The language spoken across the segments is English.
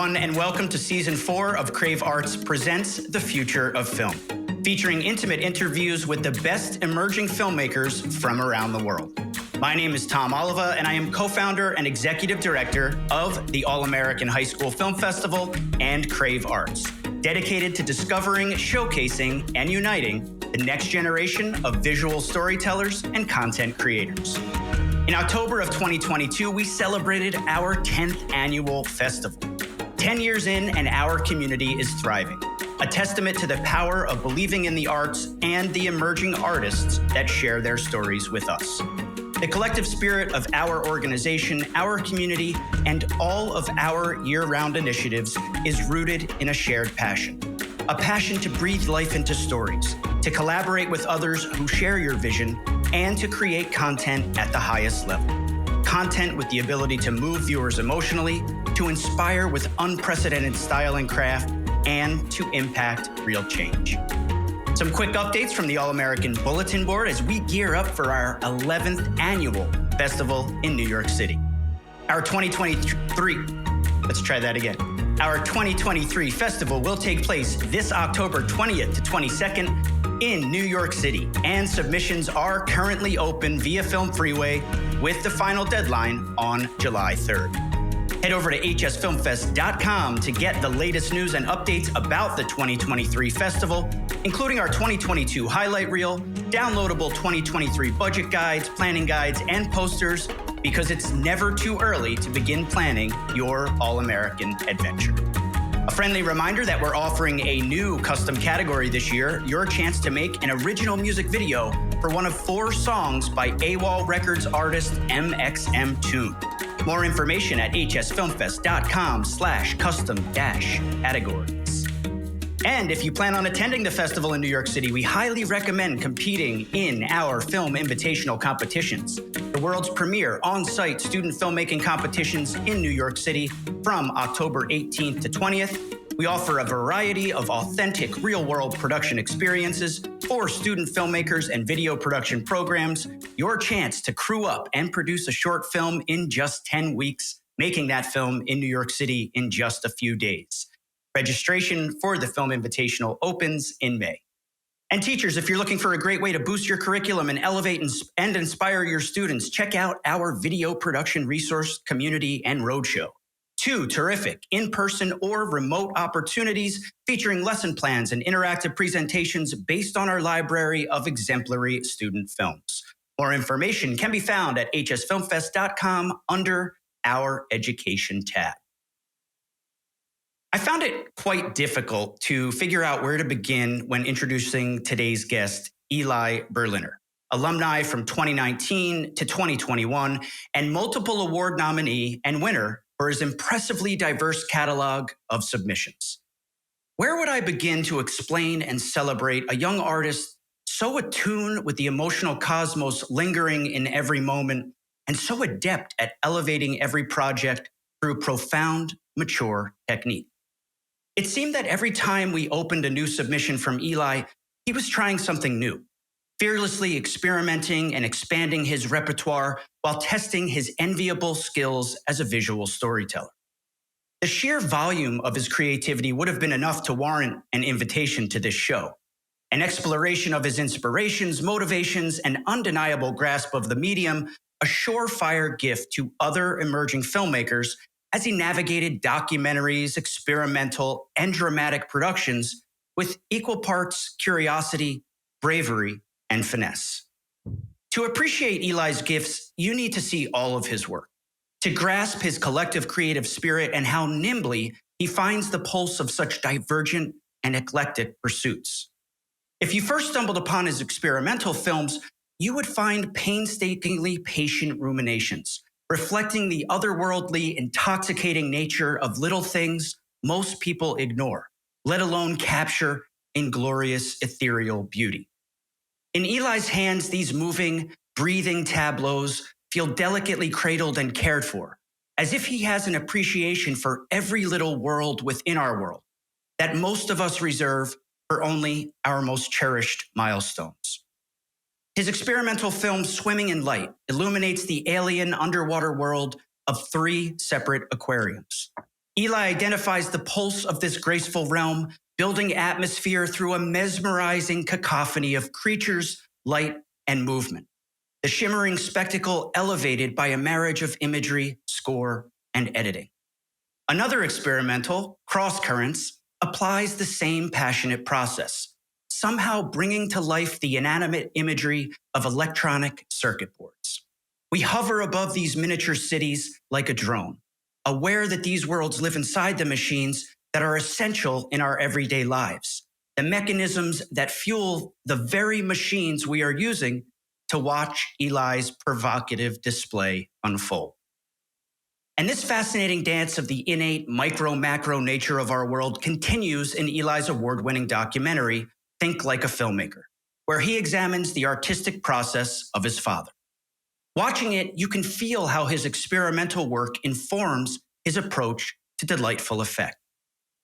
everyone, and welcome to Season 4 of Crave Arts Presents The Future of Film, featuring intimate interviews with the best emerging filmmakers from around the world. My name is Tom Oliva, and I am co-founder and executive director of the All-American High School Film Festival and Crave Arts, dedicated to discovering, showcasing, and uniting the next generation of visual storytellers and content creators. In October of 2022, we celebrated our 10th annual festival. 10 years in, and our community is thriving, a testament to the power of believing in the arts and the emerging artists that share their stories with us. The collective spirit of our organization, our community, and all of our year-round initiatives is rooted in a shared passion. A passion to breathe life into stories, to collaborate with others who share your vision, and to create content at the highest level. Content with the ability to move viewers emotionally, to inspire with unprecedented style and craft, and to impact real change. Some quick updates from the All-American Bulletin Board as we gear up for our 11th annual festival in New York City. Our 2023 festival will take place this October 20th to 22nd in New York City, and submissions are currently open via Film Freeway with the final deadline on July 3rd. Head over to hsfilmfest.com to get the latest news and updates about the 2023 festival, including our 2022 highlight reel, downloadable 2023 budget guides, planning guides, and posters, because it's never too early to begin planning your All-American adventure. A friendly reminder that we're offering a new custom category this year, your chance to make an original music video for one of 4 songs by AWOL Records artist MXM Tune. More information at hsfilmfest.com/custom-categories. And if you plan on attending the festival in New York City, we highly recommend competing in our film invitational competitions, the world's premier on-site student filmmaking competitions in New York City from October 18th to 20th. We offer a variety of authentic real-world production experiences for student filmmakers and video production programs, your chance to crew up and produce a short film in just 10 weeks, making that film in New York City in just a few days. Registration for the Film Invitational opens in May. And teachers, if you're looking for a great way to boost your curriculum and elevate and inspire your students, check out our video production resource community and roadshow. 2 terrific in-person or remote opportunities featuring lesson plans and interactive presentations based on our library of exemplary student films. More information can be found at hsfilmfest.com under our Education tab. I found it quite difficult to figure out where to begin when introducing today's guest, Eli Berliner, alumni from 2019 to 2021 and multiple award nominee and winner for his impressively diverse catalog of submissions. Where would I begin to explain and celebrate a young artist so attuned with the emotional cosmos lingering in every moment and so adept at elevating every project through profound, mature technique? It seemed that every time we opened a new submission from Eli, he was trying something new, fearlessly experimenting and expanding his repertoire while testing his enviable skills as a visual storyteller. The sheer volume of his creativity would have been enough to warrant an invitation to this show, an exploration of his inspirations, motivations, and undeniable grasp of the medium, a surefire gift to other emerging filmmakers as he navigated documentaries, experimental, and dramatic productions with equal parts curiosity, bravery, and finesse. To appreciate Eli's gifts, you need to see all of his work, to grasp his collective creative spirit and how nimbly he finds the pulse of such divergent and eclectic pursuits. If you first stumbled upon his experimental films, you would find painstakingly patient ruminations, reflecting the otherworldly, intoxicating nature of little things most people ignore, let alone capture in glorious ethereal beauty. In Eli's hands, these moving, breathing tableaus feel delicately cradled and cared for, as if he has an appreciation for every little world within our world that most of us reserve for only our most cherished milestones. His experimental film, Swimming in Light, illuminates the alien underwater world of 3 separate aquariums. Eli identifies the pulse of this graceful realm, building atmosphere through a mesmerizing cacophony of creatures, light, and movement. The shimmering spectacle elevated by a marriage of imagery, score, and editing. Another experimental, Cross Currents, applies the same passionate process, somehow bringing to life the inanimate imagery of electronic circuit boards. We hover above these miniature cities like a drone, aware that these worlds live inside the machines that are essential in our everyday lives, the mechanisms that fuel the very machines we are using to watch Eli's provocative display unfold. And this fascinating dance of the innate micro-macro nature of our world continues in Eli's award-winning documentary, Think Like a Filmmaker, where he examines the artistic process of his father. Watching it, you can feel how his experimental work informs his approach to delightful effect.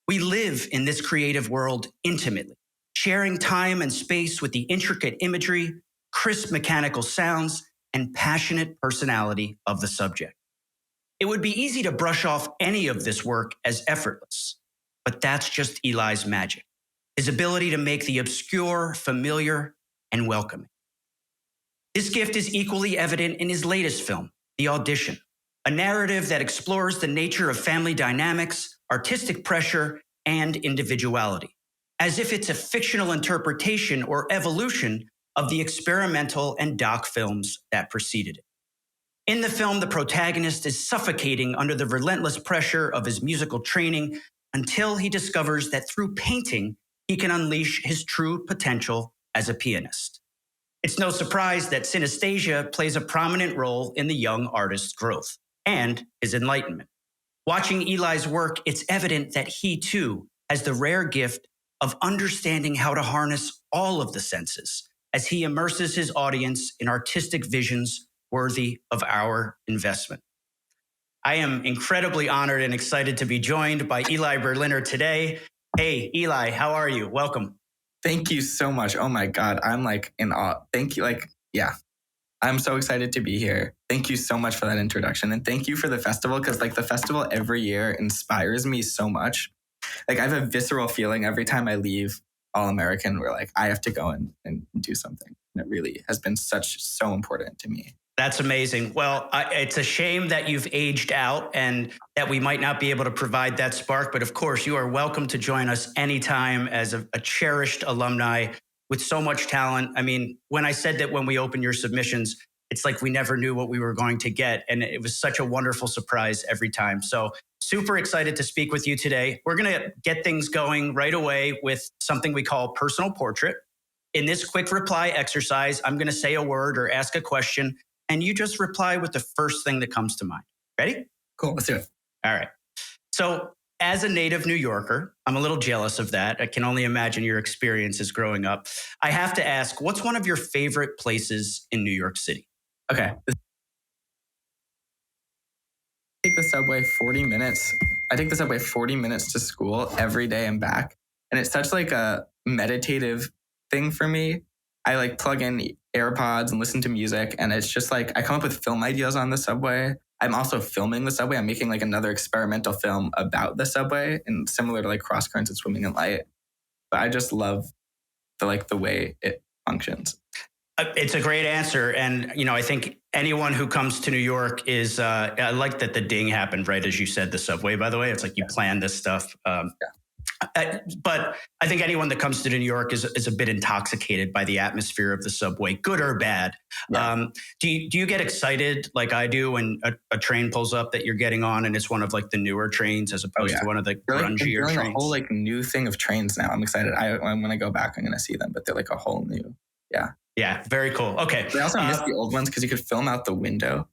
We live in this creative world intimately, sharing time and space with the intricate imagery, crisp mechanical sounds, and passionate personality of the subject. It would be easy to brush off any of this work as effortless, but that's just Eli's magic, his ability to make the obscure familiar and welcoming. This gift is equally evident in his latest film, The Audition, a narrative that explores the nature of family dynamics, artistic pressure, and individuality, as if it's a fictional interpretation or evolution of the experimental and doc films that preceded it. In the film, the protagonist is suffocating under the relentless pressure of his musical training until he discovers that through painting, he can unleash his true potential as a pianist. It's no surprise that synesthesia plays a prominent role in the young artist's growth and his enlightenment. Watching Eli's work, it's evident that he too has the rare gift of understanding how to harness all of the senses as he immerses his audience in artistic visions worthy of our investment. I am incredibly honored and excited to be joined by Eli Berliner today. Hey, Eli, how are you? Welcome. Thank you so much. Oh my God, I'm like in awe. Thank you. I'm so excited to be here. Thank you so much for that introduction. And thank you for the festival, because like the festival every year inspires me so much. Like I have a visceral feeling every time I leave All American where like I have to go and do something. And it really has been so important to me. That's amazing. Well, it's a shame that you've aged out and that we might not be able to provide that spark. But of course, you are welcome to join us anytime as a cherished alumni with so much talent. I mean, when I said that when we open your submissions, it's like we never knew what we were going to get. And it was such a wonderful surprise every time. So super excited to speak with you today. We're going to get things going right away with something we call personal portrait. In this quick reply exercise, I'm going to say a word or ask a question, and you just reply with the first thing that comes to mind. Ready? Cool. Let's do it. All right. So as a native New Yorker, I'm a little jealous of that. I can only imagine your experiences growing up. I have to ask, what's one of your favorite places in New York City? Okay. Take the subway 40 minutes. I take the subway 40 minutes to school every day and back. And it's such like a meditative thing for me. I like plug in AirPods and listen to music. And it's just like, I come up with film ideas on the subway. I'm also filming the subway. I'm making like another experimental film about the subway, and similar to like Cross Currents and Swimming in Light. But I just love the way it functions. It's a great answer. And, you know, I think anyone who comes to New York is, I like that the ding happened right as you said the subway, by the way. It's like you plan this stuff. But I think anyone that comes to New York is a bit intoxicated by the atmosphere of the subway, good or bad. Yeah. Do you get excited like I do when a train pulls up that you're getting on and it's one of like the newer trains as opposed to one of the grungier trains? They're like a whole like new thing of trains now. I'm excited. When I go back, I'm going to see them, but they're like a whole new, Yeah, very cool. Okay. But I also miss the old ones because you could film out the window,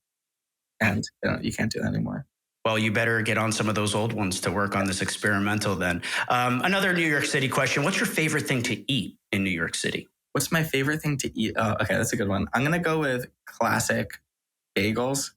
and you can't do that anymore. Well, you better get on some of those old ones to work on this experimental then. Another New York City question. What's your favorite thing to eat in New York City? What's my favorite thing to eat? Oh, okay, that's a good one. I'm going to go with classic bagels.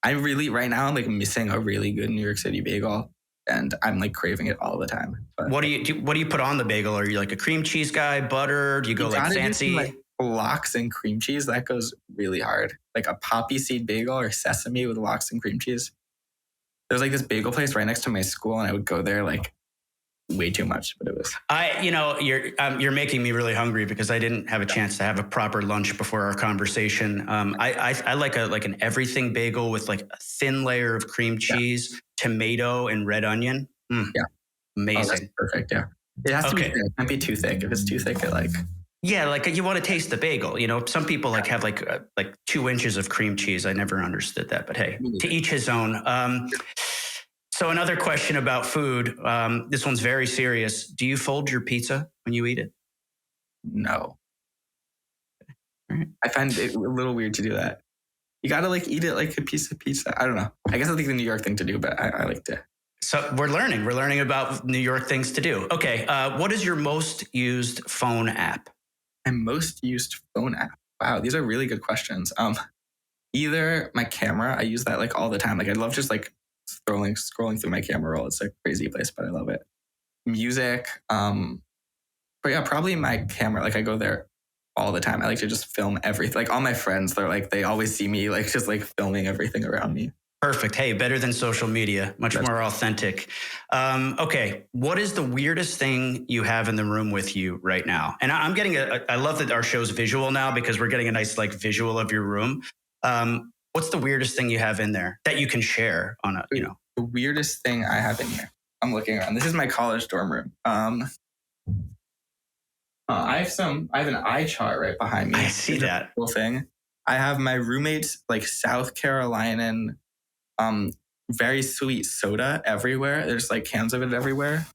Right now, I'm like missing a really good New York City bagel, and I'm like craving it all the time. But what do you put on the bagel? Are you like a cream cheese guy, butter? Do you go like fancy? Lox and cream cheese. That goes really hard. Like a poppy seed bagel or sesame with lox and cream cheese. There's like this bagel place right next to my school, and I would go there like way too much, but it was. You're making me really hungry because I didn't have a chance to have a proper lunch before our conversation. I like an everything bagel with like a thin layer of cream cheese, tomato, and red onion. Yeah, amazing. Oh, that's perfect. Yeah, it has to be thin. It can't be too thick. If it's too thick, it like. Yeah, like you want to taste the bagel. You know, some people like have like 2 inches of cream cheese. I never understood that, but hey, to each his own. So another question about food. This one's very serious. Do you fold your pizza when you eat it? No. Right. I find it a little weird to do that. You got to like eat it like a piece of pizza. I don't know. I guess I think the New York thing to do, but I like to. So we're learning about New York things to do. Okay. What is your most used phone app? My most used phone app. Wow, these are really good questions. Either my camera, I use that like all the time. Like I love just like scrolling through my camera roll. It's a crazy place, but I love it. Music. But yeah, probably my camera. Like I go there all the time. I like to just film everything. Like all my friends, they always see me like just like filming everything around me. Perfect. Hey, better than social media. Much more authentic. Okay. What is the weirdest thing you have in the room with you right now? And I'm getting I love that our show's visual now because we're getting a nice like visual of your room. What's the weirdest thing you have in there that you can share on a, The weirdest thing I have in here. I'm looking around. This is my college dorm room. I have an eye chart right behind me. I see that. Cool thing. I have my roommate's like South Carolinian very sweet soda everywhere. There's like cans of it everywhere.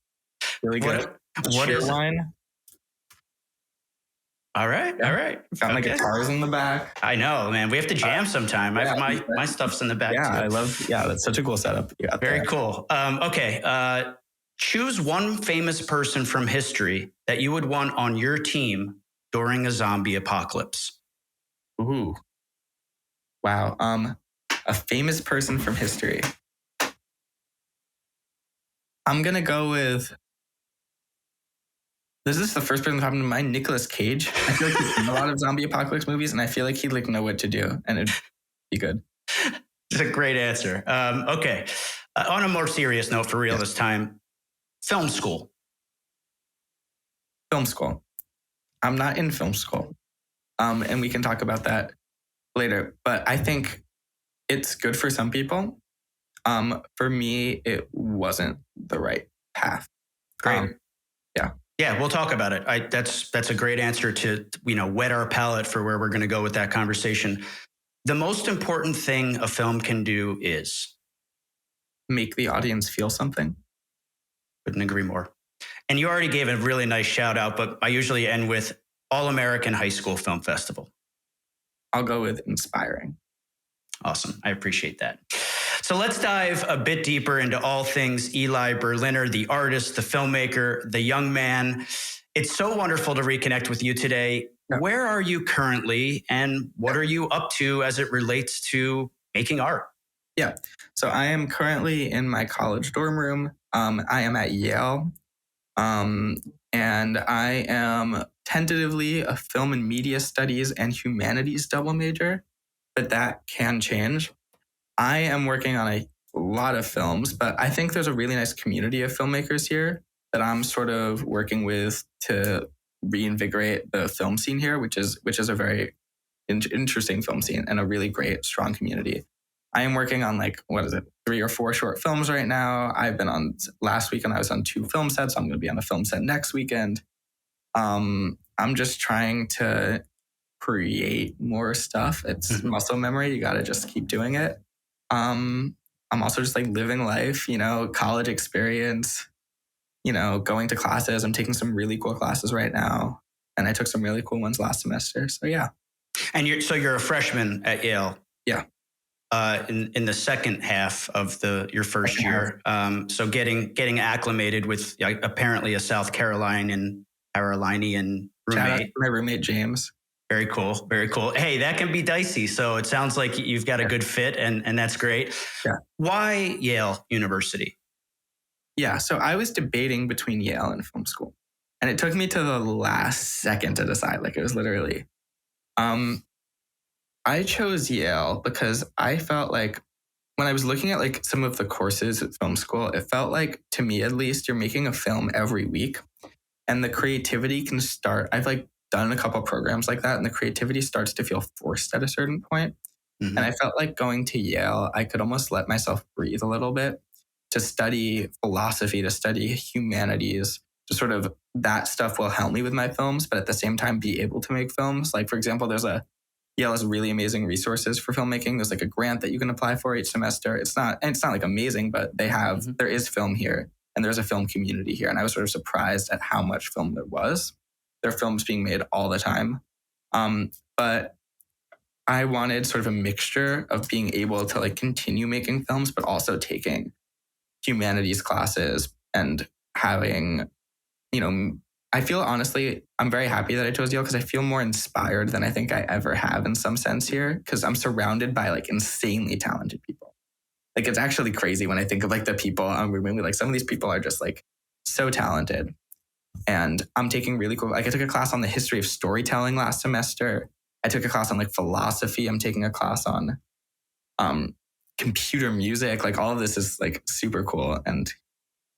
Really good. What is wine? All right. Yeah. All right. Got my guitars in the back. I know, man. We have to jam sometime. Yeah, my stuff's in the back too. That's such a cool setup. Very cool. Okay. Choose one famous person from history that you would want on your team during a zombie apocalypse. Ooh. Wow. A famous person from history. I'm going to go with... This is the first person that happened to mind, Nicolas Cage. I feel like he's in a lot of zombie apocalypse movies, and I feel like he'd like know what to do, and it'd be good. It's a great answer. Okay. On a more serious note, for real this time, film school. Film school. I'm not in film school, and we can talk about that later. But I think it's good for some people. For me, it wasn't the right path. Great. Yeah. Yeah, we'll talk about it. That's a great answer to, whet our palate for where we're going to go with that conversation. The most important thing a film can do is make the audience feel something. Couldn't agree more. And you already gave a really nice shout out, but I usually end with All-American High School Film Festival. I'll go with inspiring. Awesome. I appreciate that. So let's dive a bit deeper into all things Eli Berliner, the artist, the filmmaker, the young man. It's so wonderful to reconnect with you today. Yeah. Where are you currently and what are you up to as it relates to making art? Yeah. So I am currently in my college dorm room. I am at Yale. And I am tentatively a film and media studies and humanities double major, but that can change. I am working on a lot of films, but I think there's a really nice community of filmmakers here that I'm sort of working with to reinvigorate the film scene here, which is a very interesting film scene and a really great, strong community. I am working on 3 or 4 short films right now. Last weekend I was on 2 film sets. I'm going to be on a film set next weekend. I'm just trying to create more stuff. It's muscle memory. You got to just keep doing it. I'm also just living life, college experience, going to classes. I'm taking some really cool classes right now. And I took some really cool ones last semester. So yeah. And you're a freshman at Yale. Yeah. In the second half of your first year. So getting acclimated with apparently a South Carolinian roommate. Shout out to my roommate, James. Very cool. Very cool. Hey, that can be dicey. So it sounds like you've got a good fit and that's great. Yeah. Why Yale University? Yeah. So I was debating between Yale and film school. And it took me to the last second to decide. It was literally, I chose Yale because I felt like when I was looking at like some of the courses at film school, it felt like, to me at least, you're making a film every week, and the creativity can start. I've like done a couple programs like that, and the creativity starts to feel forced at a certain point. Mhm. And I felt like going to Yale, I could almost let myself breathe a little bit to study philosophy, to study humanities, to sort of that stuff will help me with my films, but at the same time be able to make films. Like, for example, Yale has really amazing resources for filmmaking. There's like a grant that you can apply for each semester. It's not like amazing, but there is film here, and there's a film community here. And I was sort of surprised at how much film there was. There are films being made all the time. But I wanted sort of a mixture of being able to like continue making films, but also taking humanities classes and having, I feel honestly, I'm very happy that I chose Yale because I feel more inspired than I think I ever have in some sense here, because I'm surrounded by like insanely talented people. Like, it's actually crazy when I think of like the people I'm rooming with. Like, some of these people are just like so talented. And I'm taking really cool, like I took a class on the history of storytelling last semester. I took a class on like philosophy. I'm taking a class on computer music. Like, all of this is like super cool. And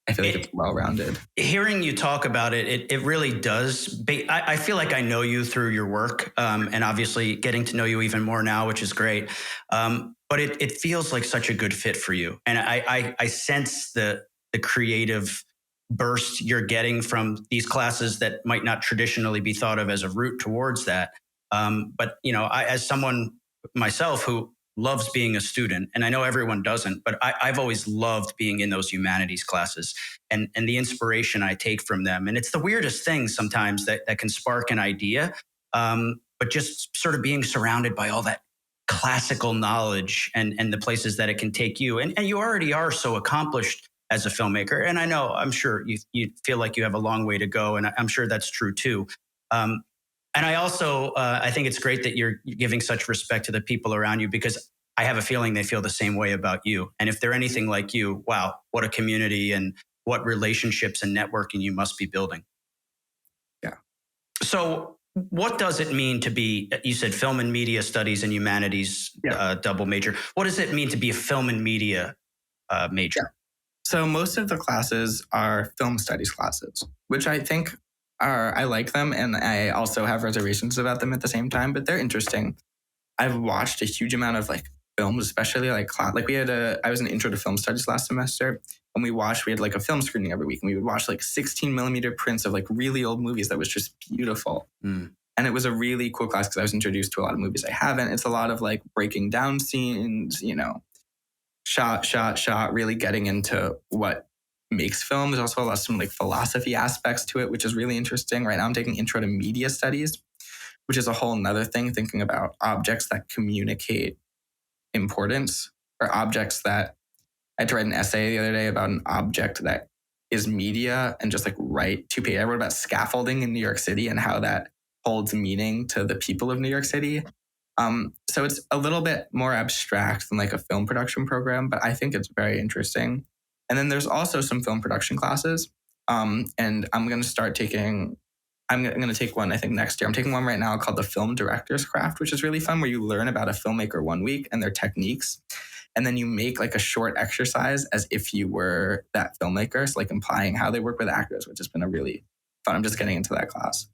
I feel like it's well-rounded. Hearing you talk about it really does. I feel like I know you through your work, and obviously getting to know you even more now, which is great. But it feels like such a good fit for you. And I sense the creative burst you're getting from these classes that might not traditionally be thought of as a route towards that. But, as someone myself who loves being a student, and I know everyone doesn't, but I've always loved being in those humanities classes and the inspiration I take from them. And it's the weirdest thing sometimes that can spark an idea. But just sort of being surrounded by all that classical knowledge and the places that it can take you. And you already are so accomplished as a filmmaker. And I'm sure you feel like you have a long way to go. And I'm sure that's true too. And I also, I think it's great that you're giving such respect to the people around you, because I have a feeling they feel the same way about you. And if they're anything like you, wow, what a community and what relationships and networking you must be building. Yeah. So what does it mean to be, you said film and media studies and humanities double major. What does it mean to be a film and media major? Yeah. So most of the classes are film studies classes, which I think I like them, and I also have reservations about them at the same time, but they're interesting. I've watched a huge amount of like films, especially I was in intro to film studies last semester, and we had like a film screening every week, and we would watch like 16 millimeter prints of like really old movies that was just beautiful. And it was a really cool class because I was introduced to a lot of movies I haven't. It's a lot of like breaking down scenes, shot, really getting into what makes film. There's also some like philosophy aspects to it, which is really interesting. Right now I'm taking intro to media studies, which is a whole nother thing, thinking about objects that communicate importance, or objects that I had to write an essay the other day about an object that is media, and just like write 2 pages. I wrote about scaffolding in New York City and how that holds meaning to the people of New York City. So it's a little bit more abstract than like a film production program, but I think it's very interesting. And then there's also some film production classes. And I'm going to take one, I think, next year. I'm taking one right now called the Film Director's Craft, which is really fun, where you learn about a filmmaker 1 week and their techniques. And then you make like a short exercise as if you were that filmmaker. So like implying how they work with actors, which has been a really fun. I'm just getting into that class.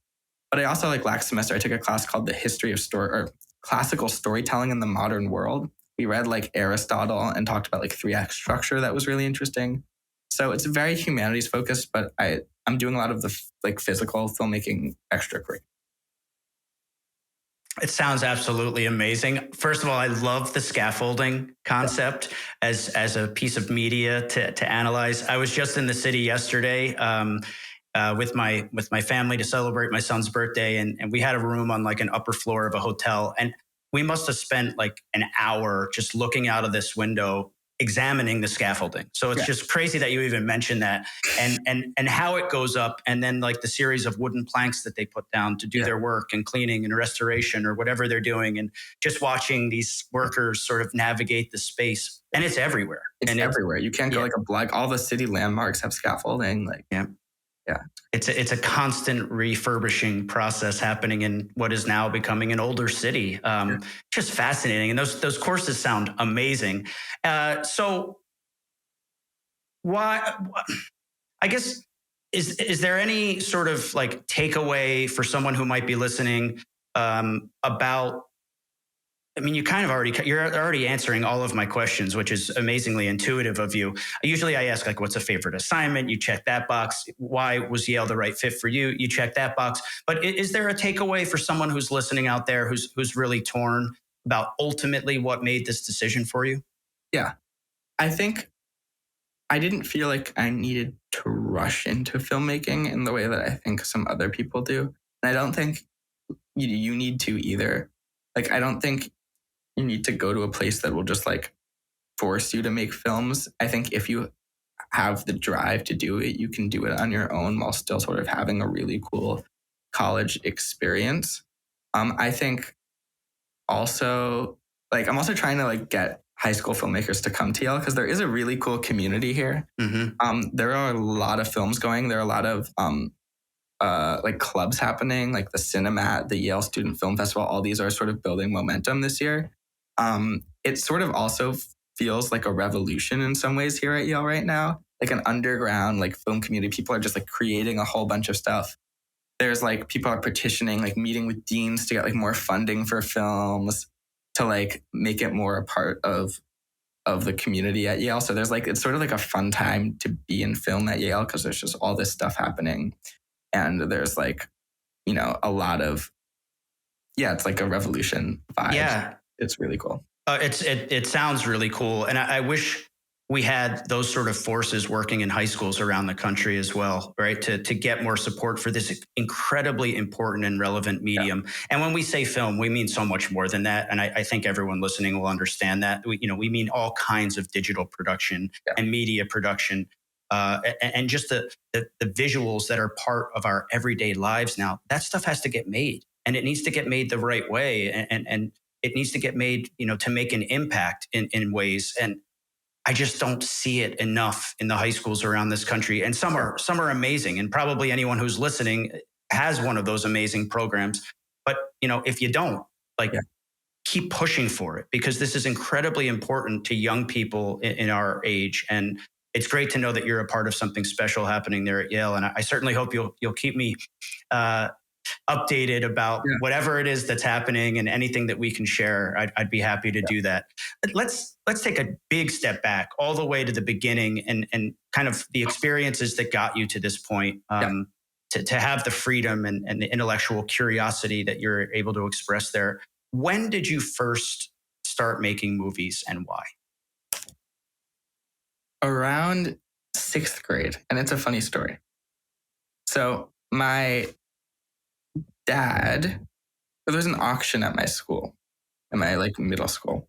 But I also, like last semester, I took a class called the History of Classical Storytelling in the Modern World. We read like Aristotle and talked about like 3-act structure. That was really interesting. So it's very humanities focused, but I'm doing a lot of the like physical filmmaking extracurricular. It sounds absolutely amazing. First of all, I love the scaffolding concept as a piece of media to analyze. I was just in the city yesterday with my family to celebrate my son's birthday, and we had a room on like an upper floor of a hotel, and we must have spent like an hour just looking out of this window examining the scaffolding. So it's just crazy that you even mentioned that, and how it goes up, and then like the series of wooden planks that they put down to do their work and cleaning and restoration or whatever they're doing, and just watching these workers sort of navigate the space. And it's everywhere. It's everywhere. You can't go like all the city landmarks have scaffolding. Yeah. It's a constant refurbishing process happening in what is now becoming an older city. Just fascinating, and those courses sound amazing. So why? I guess is there any sort of like takeaway for someone who might be listening about? I mean, you're already answering all of my questions, which is amazingly intuitive of you. Usually I ask like, what's a favorite assignment? You check that box. Why was Yale the right fit for you? You check that box. But is there a takeaway for someone who's listening out there who's really torn about ultimately what made this decision for you? Yeah. I think I didn't feel like I needed to rush into filmmaking in the way that I think some other people do. And I don't think you need to either. Like, I don't think you need to go to a place that will just like force you to make films. I think if you have the drive to do it, you can do it on your own while still sort of having a really cool college experience. I think also, like, I'm also trying to like get high school filmmakers to come to Yale because there is a really cool community here. There are a lot of films going. There are a lot of like clubs happening, like the Cinemat, the Yale Student Film Festival. All these are sort of building momentum this year. It sort of also feels like a revolution in some ways here at Yale right now, like an underground like film community. People are just like creating a whole bunch of stuff. There's like people are petitioning, like meeting with deans to get like more funding for films to like make it more a part of the community at Yale. So there's like, it's sort of like a fun time to be in film at Yale because there's just all this stuff happening. And there's like, you know, a lot of, it's like a revolution vibe. Yeah. It's really cool. It sounds really cool. And I wish we had those sort of forces working in high schools around the country as well, right? To get more support for this incredibly important and relevant medium. Yeah. And when we say film, we mean so much more than that. And I think everyone listening will understand that. We mean all kinds of digital production and media production. And just the visuals that are part of our everyday lives now, that stuff has to get made. And it needs to get made the right way. And it needs to get made, to make an impact in ways. And I just don't see it enough in the high schools around this country. And some are amazing. And probably anyone who's listening has one of those amazing programs. But, if you don't, keep pushing for it, because this is incredibly important to young people in our age. And it's great to know that you're a part of something special happening there at Yale. And I certainly hope you'll keep me updated about whatever it is that's happening, and anything that we can share. I'd be happy to do that. Let's take a big step back all the way to the beginning and kind of the experiences that got you to this point, to have the freedom and the intellectual curiosity that you're able to express there. When did you first start making movies, and why? Around 6th grade. And it's a funny story. So my dad, there was an auction at my school, in my middle school.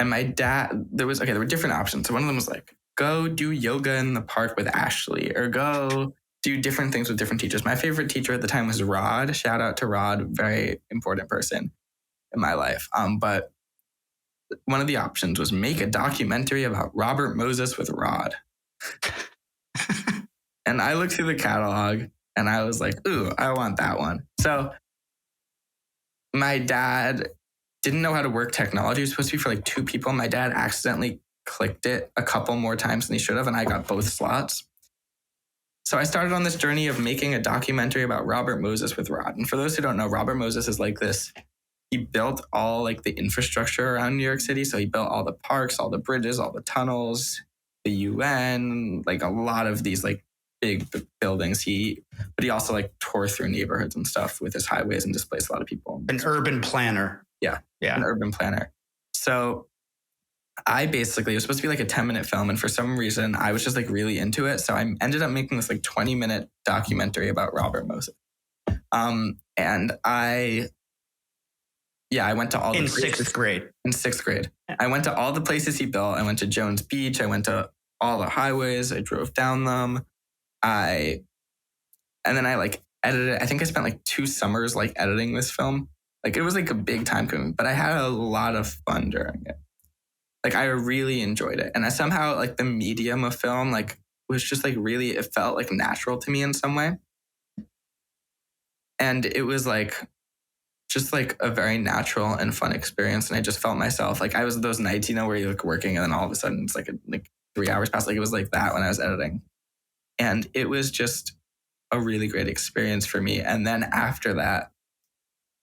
And my dad, there were different options. So one of them was like, go do yoga in the park with Ashley, or go do different things with different teachers. My favorite teacher at the time was Rod. Shout out to Rod, very important person in my life. But one of the options was make a documentary about Robert Moses with Rod. And I looked through the catalog and I was like, ooh, I want that one. So my dad didn't know how to work technology. It was supposed to be for 2 people. My dad accidentally clicked it a couple more times than he should have, and I got both slots. So I started on this journey of making a documentary about Robert Moses with Rod. And for those who don't know, Robert Moses is he built all the infrastructure around New York City. So he built all the parks, all the bridges, all the tunnels, the UN, a lot of these big buildings. But he also tore through neighborhoods and stuff with his highways and displaced a lot of people. An urban planner. Yeah. An urban planner. So it was supposed to be a 10-minute film. And for some reason, I was just really into it. So I ended up making this 20-minute documentary about Robert Moses. And I went to all the places. 6th grade. In 6th grade. I went to all the places he built. I went to Jones Beach. I went to all the highways. I drove down them. And then I edited it. I think I spent 2 summers editing this film. It was a big time commitment, but I had a lot of fun during it. I really enjoyed it. And I somehow the medium of film, was just like really, it felt like natural to me in some way. And it was like, just like a very natural and fun experience. And I just felt myself, like I was those nights, where you're like working and then all of a sudden it's like 3 hours past. Like it was like that when I was editing. And it was just a really great experience for me. And then after that,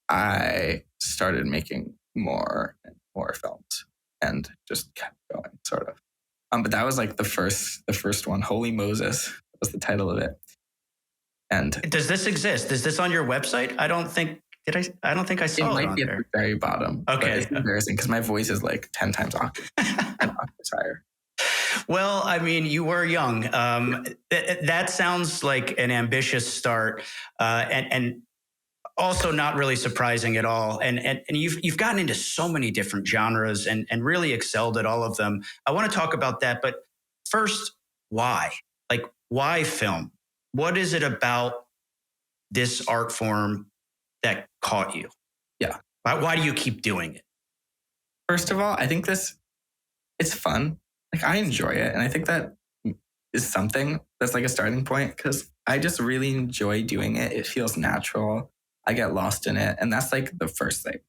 I started making more and more films and just kept going, sort of. But that was like the first one. Holy Moses was the title of it. And does this exist? Is this on your website? I don't think I saw it. It might on be there. At the very bottom. Okay. It's embarrassing because my voice is like 10 times octaves higher. Well, I mean, you were young. That sounds like an ambitious start, and also not really surprising at all. And you've gotten into so many different genres and really excelled at all of them. I want to talk about that, but first, why? Like, why film? What is it about this art form that caught you? Yeah. Why do you keep doing it? First of all, I think it's fun. Like I enjoy it. And I think that is something that's like a starting point because I just really enjoy doing it. It feels natural. I get lost in it. And that's like the first thing.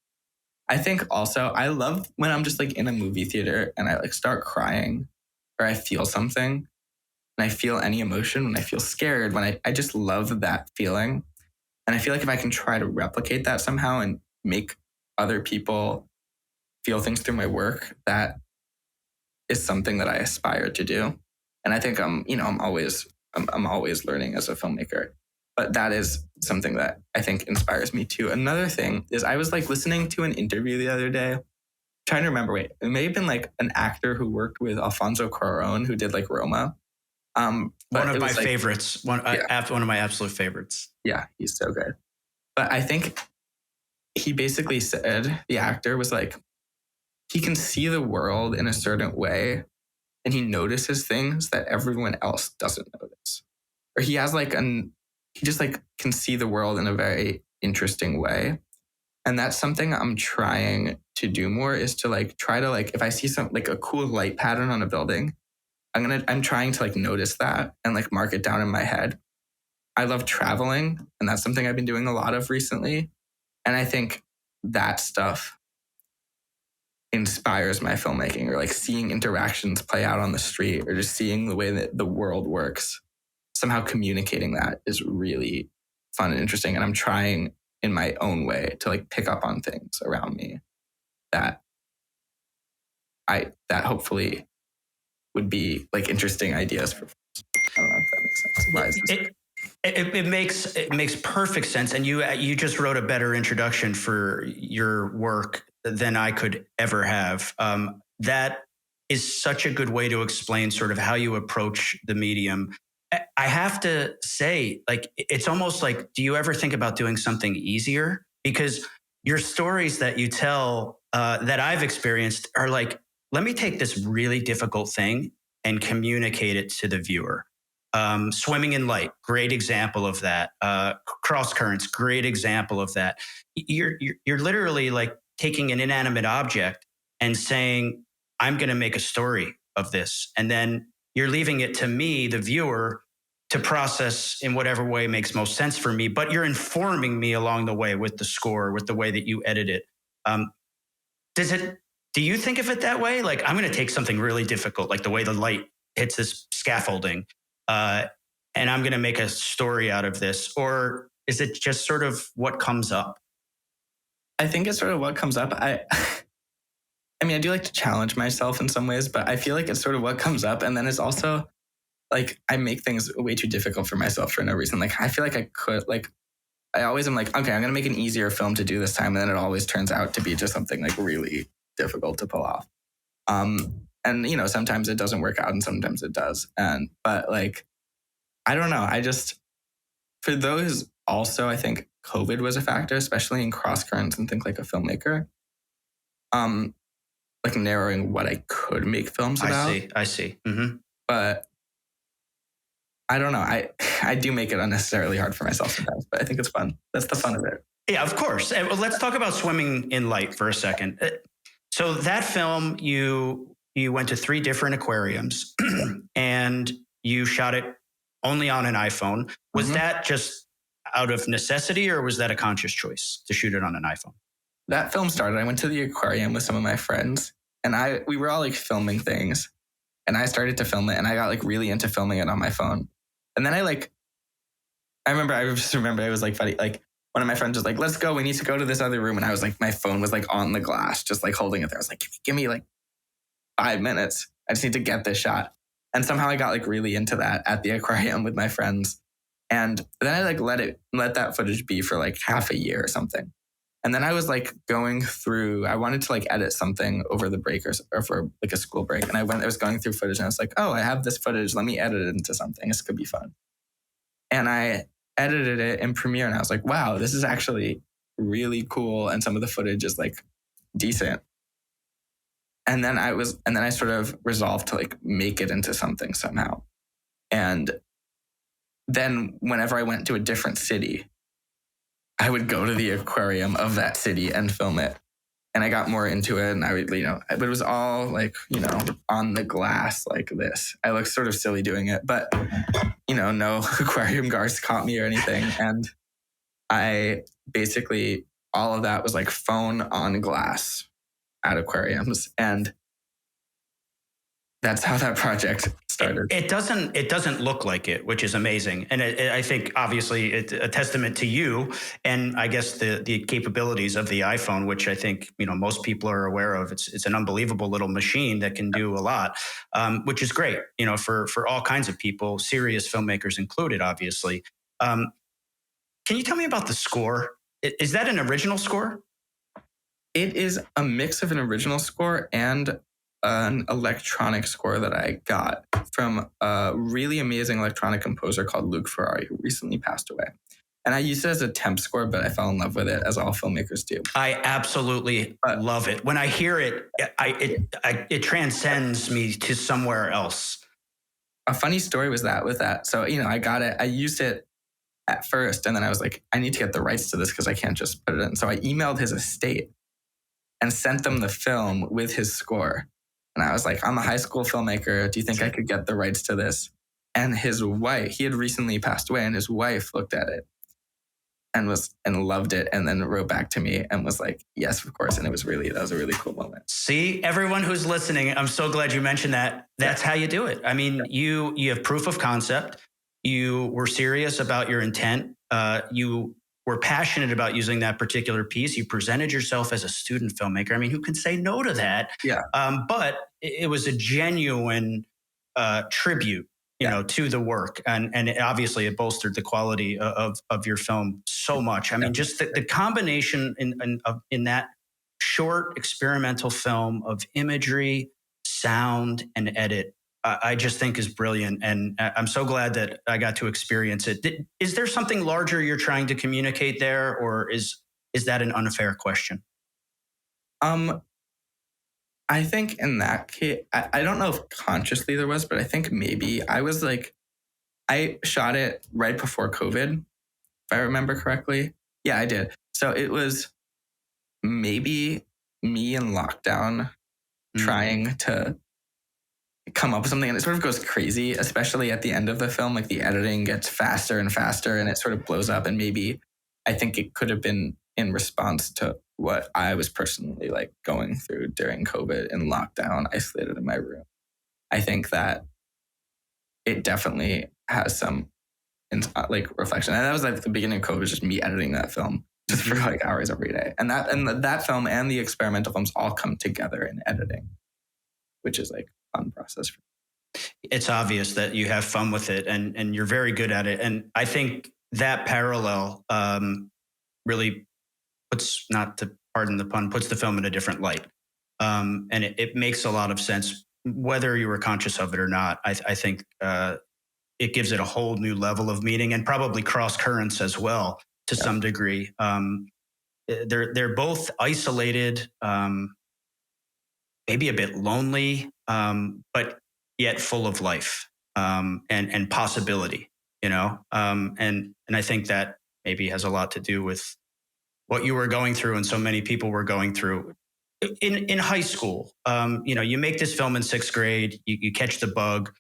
I think also I love when I'm just like in a movie theater and I like start crying or I feel something and I feel any emotion, when I feel scared, when I just love that feeling. And I feel like if I can try to replicate that somehow and make other people feel things through my work, that is something that I aspire to do. And I think I'm always learning as a filmmaker. But that is something that I think inspires me too. Another thing is I was like listening to an interview the other day, trying to remember, it may have been like an actor who worked with Alfonso Cuarón who did like Roma. One of my favorites. One of my absolute favorites. Yeah, he's so good. But I think he basically said, the actor was like, he can see the world in a certain way and he notices things that everyone else doesn't notice. Or he has like he just like can see the world in a very interesting way. And that's something I'm trying to do more, is to like try to like, if I see some like a cool light pattern on a building, I'm trying to like notice that and like mark it down in my head. I love traveling, and that's something I've been doing a lot of recently. And I think that stuff inspires my filmmaking, or like seeing interactions play out on the street or just seeing the way that the world works. Somehow communicating that is really fun and interesting. And I'm trying in my own way to like pick up on things around me that hopefully would be like interesting ideas for. I don't know if that makes sense. It makes perfect sense. And you just wrote a better introduction for your work than I could ever have. That is such a good way to explain sort of how you approach the medium. I have to say, like, it's almost like, do you ever think about doing something easier? Because your stories that you tell that I've experienced are like, let me take this really difficult thing and communicate it to the viewer. Swimming in light, great example of that. Cross currents, great example of that. You're literally like taking an inanimate object and saying, I'm going to make a story of this. And then you're leaving it to me, the viewer, to process in whatever way makes most sense for me. But you're informing me along the way with the score, with the way that you edit it. Do you think of it that way? Like, I'm going to take something really difficult, like the way the light hits this scaffolding, and I'm going to make a story out of this? Or is it just sort of what comes up? I think it's sort of what comes up. I mean, I do like to challenge myself in some ways, but I feel like it's sort of what comes up. And then it's also like, I make things way too difficult for myself for no reason. Like, I feel like I could, like, I always am like, okay, I'm going to make an easier film to do this time. And then it always turns out to be just something like really difficult to pull off. And, you know, sometimes it doesn't work out and sometimes it does. But like, I don't know. For those also, I think COVID was a factor, especially in cross currents and think like a filmmaker. Like narrowing what I could make films about. I see. Mm-hmm. But I don't know. I do make it unnecessarily hard for myself sometimes, but I think it's fun. That's the fun of it. Yeah, of course. Let's talk about Swimming in Light for a second. So that film, you went to 3 different aquariums and you shot it only on an iPhone. Was that just out of necessity, or was that a conscious choice to shoot it on an iPhone? That film started, I went to the aquarium with some of my friends, and we were all like filming things, and I started to film it, and I got like really into filming it on my phone. And then I just remember it was like funny. Like one of my friends was like, let's go. We need to go to this other room. And I was like, my phone was like on the glass, just like holding it there. I was like, give me like 5 minutes. I just need to get this shot. And somehow I got like really into that at the aquarium with my friends. And then I like let that footage be for like half a year or something. And then I was like going through, I wanted to like edit something over the break or for like a school break. And I was going through footage and I was like, oh, I have this footage. Let me edit it into something. This could be fun. And I edited it in Premiere and I was like, wow, this is actually really cool. And some of the footage is like decent. And then I sort of resolved to like make it into something somehow. And then whenever I went to a different city, I would go to the aquarium of that city and film it. And I got more into it, and I would, but it was all like, on the glass like this. I look sort of silly doing it, but, no aquarium guards caught me or anything. And I basically, all of that was like phone on glass at aquariums. And that's how that project started. It doesn't look like it, which is amazing. And I think obviously it's a testament to you and I guess the capabilities of the iPhone, which I think, most people are aware of. It's an unbelievable little machine that can do a lot, which is great, for all kinds of people, serious filmmakers included, obviously. Can you tell me about the score? Is that an original score? It is a mix of an original score and an electronic score that I got from a really amazing electronic composer called Luke Ferrari, who recently passed away. And I used it as a temp score, but I fell in love with it, as all filmmakers do. I absolutely love it. When I hear it, it transcends me to somewhere else. A funny story was that with that. So, I got it. I used it at first, and then I was like, I need to get the rights to this because I can't just put it in. So I emailed his estate and sent them the film with his score. And I was like, I'm a high school filmmaker. Do you think I could get the rights to this? And his wife, he had recently passed away, and his wife looked at it and loved it, and then wrote back to me and was like, yes, of course. And that was a really cool moment. See, everyone who's listening, I'm so glad you mentioned that. That's how you do it. I mean, you have proof of concept. You were serious about your intent. You were passionate about using that particular piece. You presented yourself as a student filmmaker. I mean, who can say no to that? Yeah. But it was a genuine tribute, to the work. And obviously it bolstered the quality of your film so much. I mean, just the combination in that short experimental film of imagery, sound, and edit, I just think is brilliant. And I'm so glad that I got to experience it. Is there something larger you're trying to communicate there, or is that an unfair question? I think in that case, I don't know if consciously there was, but I think maybe I shot it right before COVID, if I remember correctly. Yeah, I did. So it was maybe me in lockdown trying to come up with something, and it sort of goes crazy, especially at the end of the film. Like the editing gets faster and faster and it sort of blows up. And maybe I think it could have been in response to what I was personally like going through during COVID in lockdown, isolated in my room. I think that it definitely has some like reflection. And that was like the beginning of COVID, just me editing that film just for like hours every day. And that film and the experimental films all come together in editing, which is like a fun process for me. It's obvious that you have fun with it and you're very good at it. And I think that parallel really puts, not to pardon the pun, puts the film in a different light. And it makes a lot of sense, whether you were conscious of it or not. I think it gives it a whole new level of meaning and probably cross currents as well to some degree. They're both isolated, maybe a bit lonely, but yet full of life and possibility, and I think that maybe has a lot to do with what you were going through and so many people were going through in high school. You make this film in 6th grade, you catch the bug.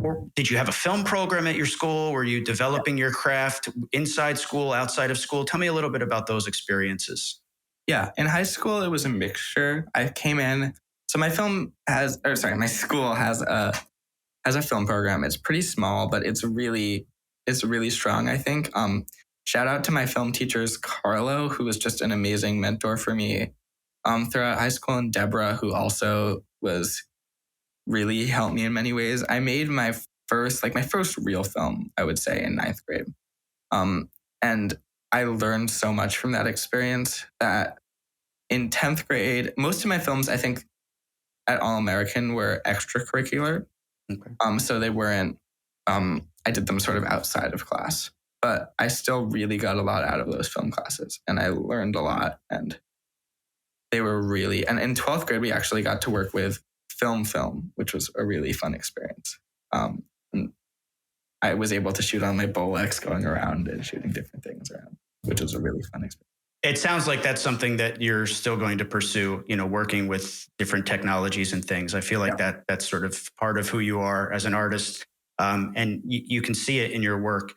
Or did you have a film program at your school? Were you developing your craft inside school, outside of school? Tell me a little bit about those experiences. Yeah, in high school it was a mixture. I came in, so my my school has a film program. It's pretty small, but it's really strong, I think. Shout out to my film teachers, Carlo, who was just an amazing mentor for me throughout high school, and Deborah, who also was really helped me in many ways. I made my first real film, I would say, in ninth grade. And I learned so much from that experience that in 10th grade, most of my films, I think, at All American were extracurricular. Okay. So they weren't, I did them sort of outside of class, but I still really got a lot out of those film classes and I learned a lot, and they were and in 12th grade, we actually got to work with film, which was a really fun experience. And I was able to shoot on my Bolex going around and shooting different things around, which was a really fun experience. It sounds like that's something that you're still going to pursue, working with different technologies and things. I feel like that's sort of part of who you are as an artist. And you can see it in your work.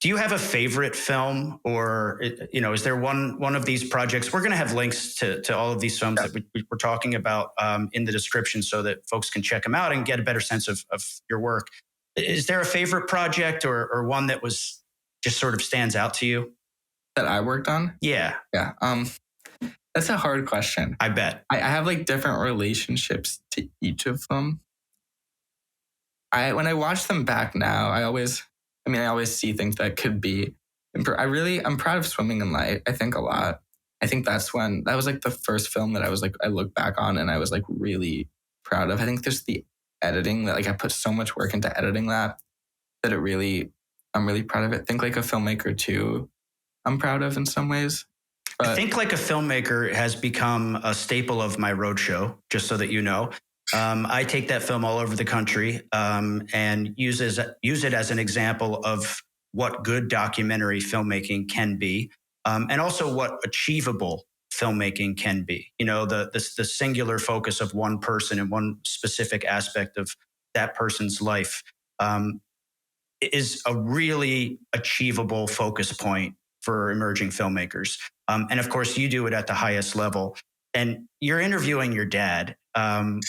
Do you have a favorite film, or, is there one of these projects? We're going to have links to all of these films that we're talking about in the description so that folks can check them out and get a better sense of your work. Is there a favorite project or one that was just sort of stands out to you? That I worked on? Yeah. Yeah. That's a hard question. I bet. I have like different relationships to each of them. When I watch them back now, I always see things that could be improved. I'm proud of Swimming in Light, I think, a lot. I think that was like the first film that I look back on and I was like really proud of. I think there's the editing that I put so much work into editing that I'm really proud of it. Think Like a Filmmaker too, I'm proud of in some ways. I Think Like a Filmmaker has become a staple of my roadshow, just so that you know. I take that film all over the country and use it as an example of what good documentary filmmaking can be, and also what achievable filmmaking can be. The singular focus of one person and one specific aspect of that person's life is a really achievable focus point for emerging filmmakers. And of course, you do it at the highest level. And you're interviewing your dad,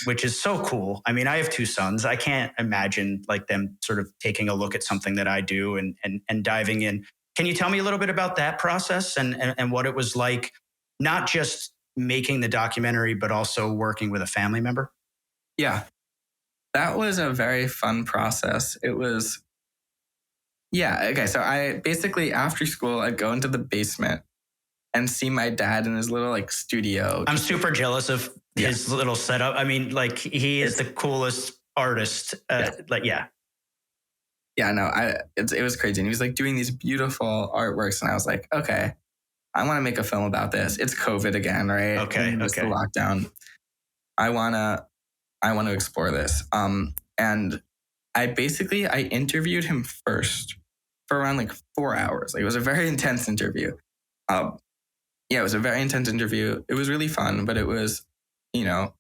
which is so cool. I mean, I have two sons. I can't imagine them sort of taking a look at something that I do and diving in. Can you tell me a little bit about that process and what it was like, not just making the documentary, but also working with a family member? Yeah, that was a very fun process. It was, okay. So I basically, after school, I'd go into the basement and see my dad in his little studio. I'm super jealous of his little setup. I mean, he is the coolest artist. Yeah, no, it was crazy. And he was doing these beautiful artworks. And I was like, okay, I want to make a film about this. It's COVID again, right? Okay. It's the lockdown. I want to explore this. And I interviewed him first for around 4 hours. It was a very intense interview. It was a very intense interview. It was really fun, but it was, there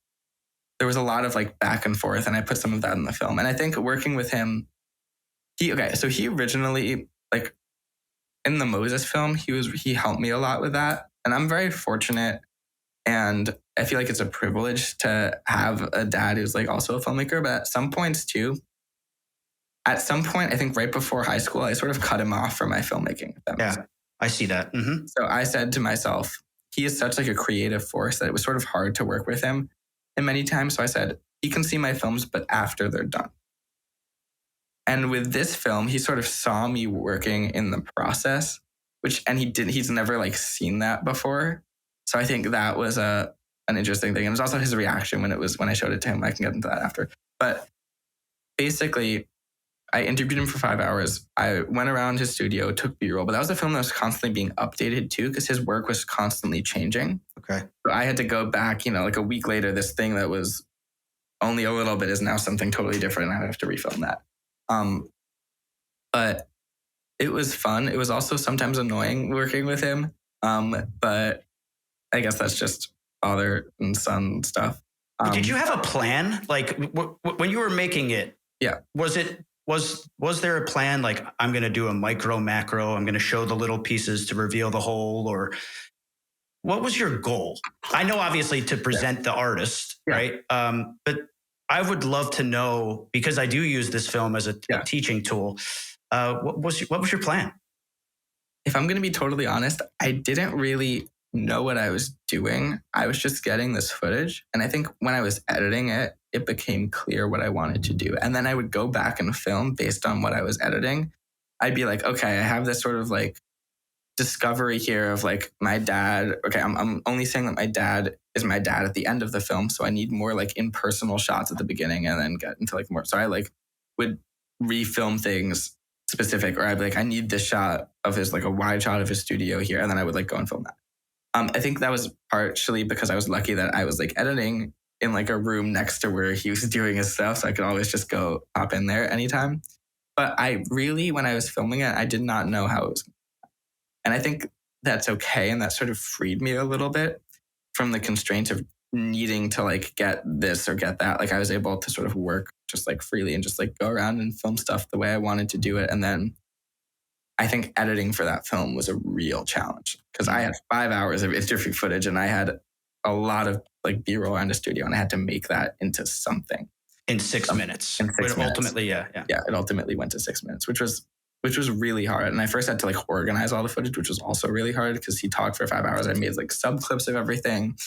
was a lot of back and forth, and I put some of that in the film. And I think working with him, he originally, in the Moses film, he helped me a lot with that. And I'm very fortunate, and I feel like it's a privilege to have a dad who's also a filmmaker. But at some points too, I think right before high school, I sort of cut him off from my filmmaking. If that makes sense. I see that. Mm-hmm. So I said to myself, he is such a creative force that it was sort of hard to work with him. And many times, so I said, he can see my films, but after they're done. And with this film, he sort of saw me working in the process, he's never seen that before. So I think that was an interesting thing. And it was also his reaction when I showed it to him. I can get into that after. But basically, I interviewed him for 5 hours. I went around his studio, took B-roll, but that was a film that was constantly being updated too, because his work was constantly changing. Okay. So I had to go back, a week later, this thing that was only a little bit is now something totally different. And I have to refilm that. But it was fun. It was also sometimes annoying working with him. But I guess that's just father and son stuff. Did you have a plan? When you were making it, Yeah. Was there a plan like I'm going to do a micro macro, I'm going to show the little pieces to reveal the whole, or what was your goal? I know obviously to present the artist, right? But I would love to know, because I do use this film as a teaching tool. What was your plan? If I'm going to be totally honest, I didn't really know what I was doing. I was just getting this footage. And I think when I was editing it, it became clear what I wanted to do. And then I would go back and film based on what I was editing. I'd be like, okay, I have this sort of like discovery here of like my dad. Okay, I'm only saying that my dad is my dad at the end of the film. So I need more like impersonal shots at the beginning and then get into like more. So I like would refilm things specific, or I'd be like, I need this shot of his, like a wide shot of his studio here. And then I would like go and film that. I think that was partially because I was lucky that I was like editing in like a room next to where he was doing his stuff. So I could always just go hop in there anytime. But I really, when I was filming it, I did not know how it was. And I think that's okay. And that sort of freed me a little bit from the constraints of needing to like get this or get that. Like I was able to sort of work just like freely and just like go around and film stuff the way I wanted to do it. And then I think editing for that film was a real challenge because I had 5 hours of interview footage and I had a lot of like B-roll around the studio and I had to make that into something. In 6 minutes. In 6 minutes. Ultimately, yeah. Yeah, it ultimately went to 6 minutes, which was really hard. And I first had to like organize all the footage, which was also really hard because he talked for 5 hours. I made like sub clips of everything,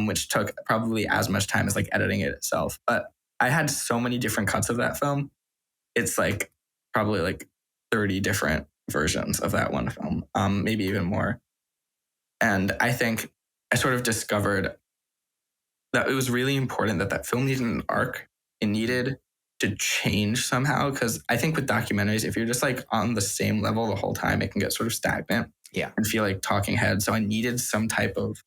which took probably as much time as like editing it itself. But I had so many different cuts of that film. It's like probably like 30 different versions of that one film, maybe even more. And I think I sort of discovered that it was really important that that film needed an arc. It needed to change somehow, because I think with documentaries, if you're just like on the same level the whole time, it can get sort of stagnant and feel like talking head. So I needed some type of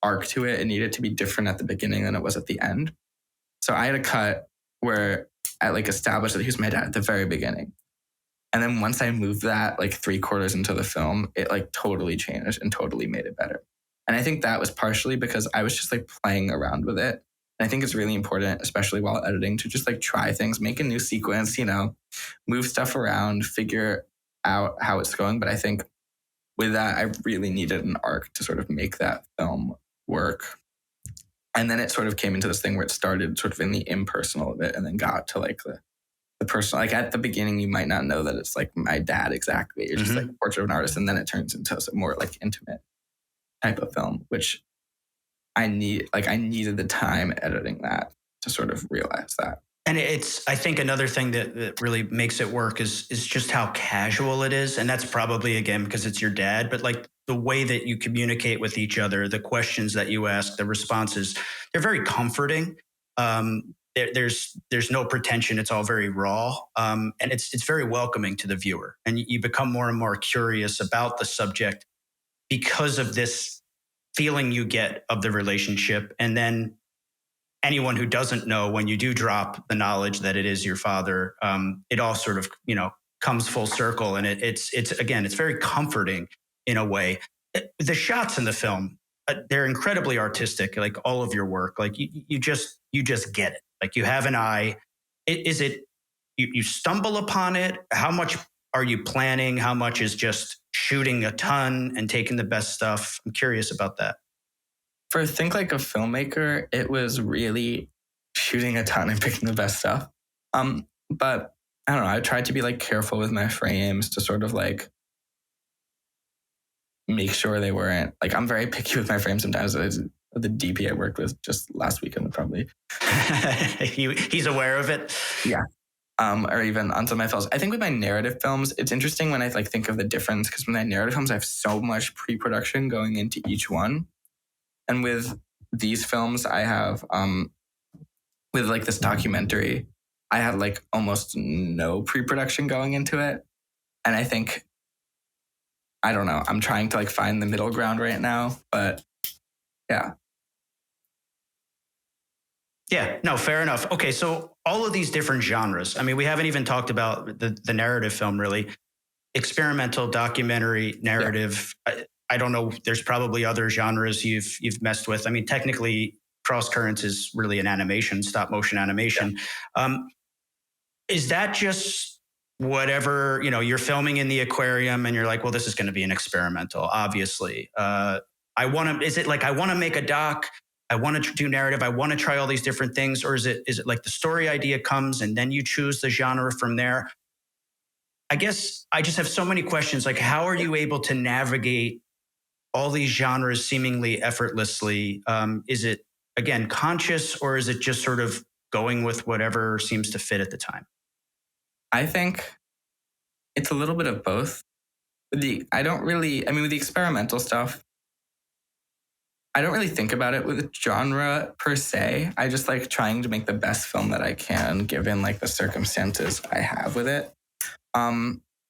arc to it. It needed to be different at the beginning than it was at the end. So I had a cut where I like established that he was my dad at the very beginning. And then once I moved that like 3/4 into the film, it like totally changed and totally made it better. And I think that was partially because I was just like playing around with it. And I think it's really important, especially while editing, to just like try things, make a new sequence, move stuff around, figure out how it's going. But I think with that, I really needed an arc to sort of make that film work. And then it sort of came into this thing where it started sort of in the impersonal of it and then got to like the personal. Like at the beginning, you might not know that it's like my dad exactly. It's just like a portrait of an artist. And then it turns into a more like intimate type of film, which I needed the time editing that to sort of realize that. And I think another thing that really makes it work is just how casual it is. And that's probably, again, because it's your dad, but like the way that you communicate with each other, the questions that you ask, the responses, they're very comforting. There's no pretension. It's all very raw. And it's very welcoming to the viewer. And you become more and more curious about the subject because of this feeling you get of the relationship. And then anyone who doesn't know, when you do drop the knowledge that it is your father, it all sort of, comes full circle. And it's very comforting in a way. The shots in the film, they're incredibly artistic, like all of your work. Like you just get it. Like you have an eye. Is it, you stumble upon it? How much are you planning? How much is just shooting a ton and taking the best stuff? I'm curious about that. For Think Like a Filmmaker, it was really shooting a ton and picking the best stuff. But I don't know, I tried to be like careful with my frames to sort of like make sure they weren't, like I'm very picky with my frames sometimes. The DP I worked with just last weekend probably. He's aware of it. Yeah. Or even on some of my films. I think with my narrative films, it's interesting when I like think of the difference, because with my narrative films, I have so much pre-production going into each one. And with these films, I have, with like this documentary, I had like almost no pre-production going into it. And I think, I don't know, I'm trying to like find the middle ground right now, but yeah. Yeah, no, fair enough. Okay, so all of these different genres. I mean, we haven't even talked about the narrative film, really. Experimental, documentary, narrative. Yeah. I don't know. There's probably other genres you've messed with. I mean, technically, Cross Currents is really an animation, stop motion animation. Yeah. is that just whatever, you're filming in the aquarium and you're like, well, this is going to be an experimental, obviously. Is it like, I want to make a doc, I want to do narrative, I want to try all these different things? Or is it like the story idea comes and then you choose the genre from there? I guess I just have so many questions. Like, how are you able to navigate all these genres seemingly effortlessly? Is it, again, conscious, or is it just sort of going with whatever seems to fit at the time? I think it's a little bit of both. With the experimental stuff, I don't really think about it with genre per se. I just like trying to make the best film that I can given like the circumstances I have with it.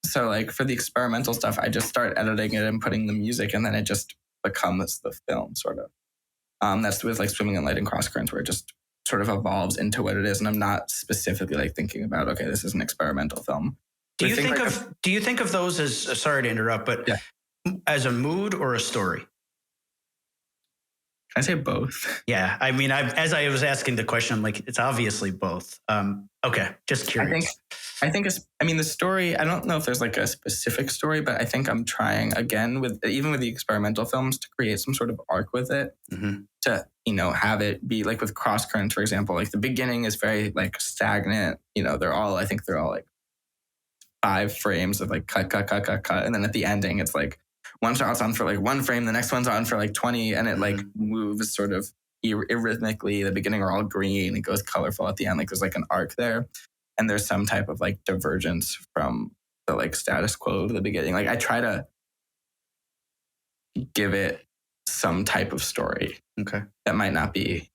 So like for the experimental stuff, I just start editing it and putting the music, and then it just becomes the film sort of. That's with like Swimming in Light and Cross Currents, where it just sort of evolves into what it is, and I'm not specifically like thinking about, okay, this is an experimental film. Do you think of those as, sorry to interrupt, but yeah, as a mood or a story? I say both. Yeah, I mean, as I was asking the question, I'm like, it's obviously both. Okay, just curious. I think the story, I don't know if there's like a specific story, but I think I'm trying again even with the experimental films to create some sort of arc with it, to, have it be like with Cross Currents, for example, like the beginning is very like stagnant. They're all like 5 frames of like cut. And then at the ending, it's like one shot's on for like 1 frame, the next one's on for like 20, and it like moves sort of irrhythmically. The beginning are all green, it goes colorful at the end. Like there's like an arc there, and there's some type of like divergence from the like status quo of the beginning. Like I try to give it some type of story. Okay. That might not be,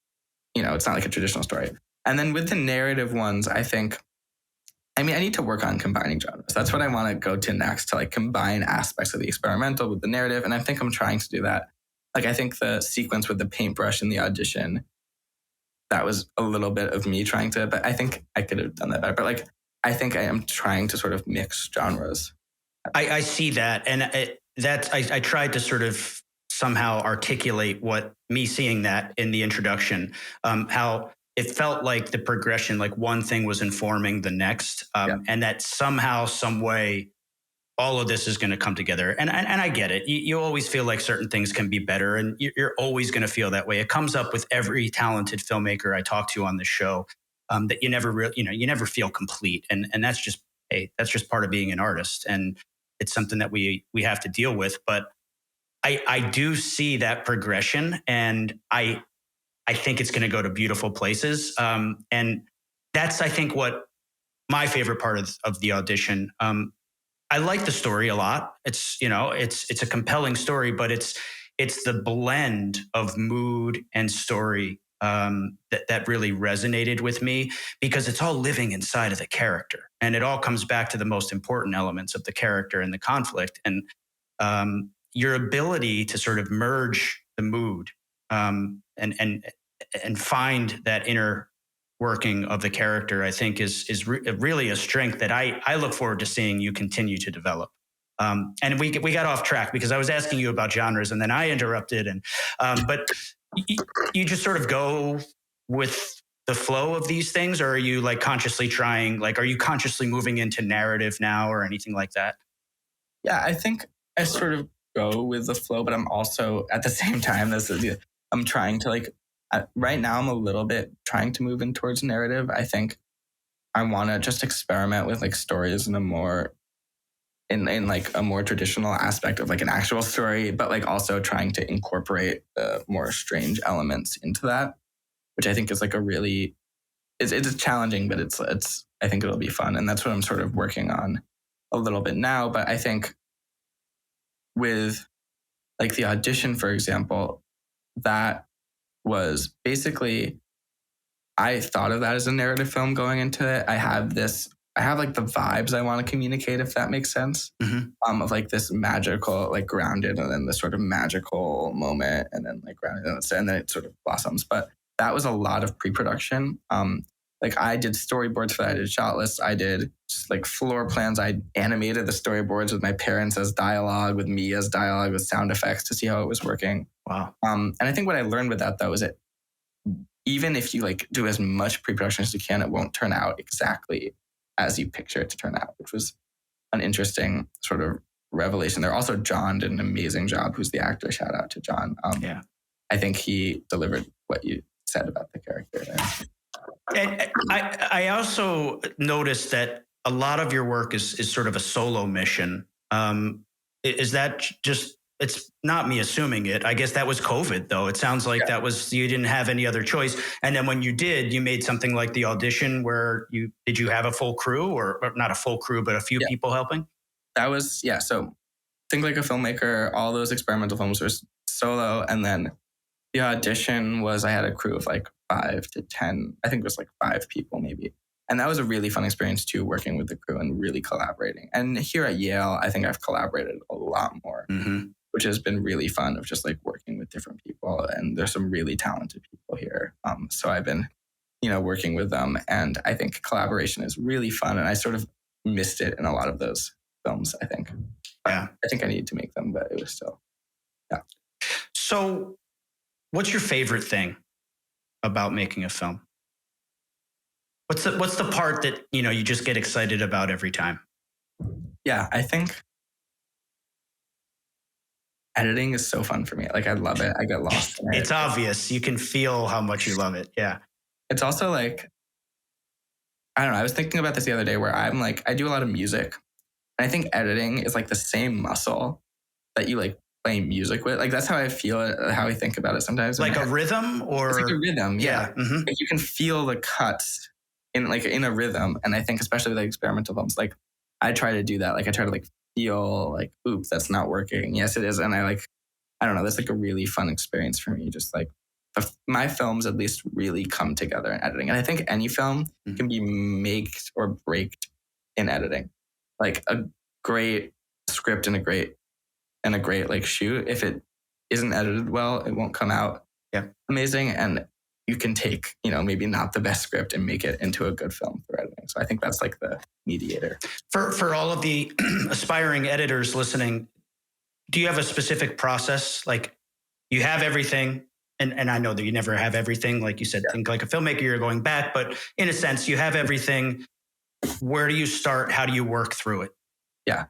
it's not like a traditional story. And then with the narrative ones, I need to work on combining genres. That's what I want to go to next, to like combine aspects of the experimental with the narrative. And I think I'm trying to do that. Like I think the sequence with the paintbrush in the audition, that was a little bit of me trying to, but I think I could have done that better. But like, I think I am trying to sort of mix genres. I see that. And I tried to sort of somehow articulate what me seeing that in the introduction, how it felt like the progression, like one thing was informing the next, and that somehow, some way, all of this is going to come together. And I get it. You always feel like certain things can be better, and you're always going to feel that way. It comes up with every talented filmmaker I talk to on the show, that you never feel complete. And that's just part of being an artist. And it's something that we have to deal with. But I do see that progression, and I think it's going to go to beautiful places. And that's, I think, what my favorite part of the audition. I like the story a lot. It's a compelling story, but it's the blend of mood and story that really resonated with me, because it's all living inside of the character, and it all comes back to the most important elements of the character and the conflict, and your ability to sort of merge the mood and find that inner working of the character, I think is really a strength that I look forward to seeing you continue to develop. And we got off track because I was asking you about genres, and then I interrupted. And but you just sort of go with the flow of these things, or are you like consciously trying? Like, are you consciously moving into narrative now, or anything like that? Yeah, I think I sort of go with the flow, but I'm also at the same time I'm trying to like. Right now, I'm a little bit trying to move in towards narrative. I think I want to just experiment with like stories in a more traditional aspect of like an actual story, but like also trying to incorporate the more strange elements into that, which I think is like it's challenging, but it's I think it'll be fun, and that's what I'm sort of working on a little bit now. But I think with like the audition, for example, that was basically, I thought of that as a narrative film going into it. I have like the vibes I want to communicate, if that makes sense, of like this magical, like grounded, and then this sort of magical moment, and then like grounded, and then it sort of blossoms. But that was a lot of pre-production. Like I did storyboards for that. I did shot lists. I did just like floor plans. I animated the storyboards with my parents as dialogue, with me as dialogue, with sound effects to see how it was working. Wow. And I think what I learned with that, though, is that even if you like do as much pre-production as you can, it won't turn out exactly as you picture it to turn out, which was an interesting sort of revelation. There also John did an amazing job, who's the actor. Shout out to John. I think he delivered what you said about the character there. And I also noticed that a lot of your work is sort of a solo mission. Is that just, it's not me assuming it. I guess that was COVID though. It sounds like that was, you didn't have any other choice. And then when you did, you made something like the audition where did you have a full crew or not a full crew, but a few people helping? That was, so Think Like a Filmmaker, all those experimental films were solo. And then the audition was, I had a crew of like 5 to 10, I think it was like 5 people maybe. And that was a really fun experience too, working with the crew and really collaborating. And here at Yale, I think I've collaborated a lot more, which has been really fun, of just like working with different people. And there's some really talented people here. So I've been, working with them. And I think collaboration is really fun. And I sort of missed it in a lot of those films, I think. I think I needed to make them, but it was still, So what's your favorite thing about making a film? What's the part that, you just get excited about every time? Yeah, I think editing is so fun for me. Like, I love it. I get lost in it. It's obvious. You can feel how much you love it. Yeah. It's also like, I don't know. I was thinking about this the other day where I'm like, I do a lot of music. And I think editing is like the same muscle that you like play music with. Like, that's how I feel it, how I think about it sometimes. Like a rhythm or? It's like a rhythm, yeah. Like you can feel the cuts in a rhythm. And I think especially with like experimental films, like I try to do that. Like I try to like feel like, oops, that's not working. Yes, it is. And I don't know, that's like a really fun experience for me. Just like my films at least really come together in editing. And I think any film can be made or breaked in editing. Like a great script and a great like shoot, if it isn't edited well, it won't come out amazing. And you can take, maybe not the best script and make it into a good film through editing. So I think that's like the mediator. For all of the aspiring editors listening, do you have a specific process? Like you have everything, and I know that you never have everything. Like you said, Think Like a Filmmaker, you're going back, but in a sense, you have everything. Where do you start? How do you work through it? Yeah.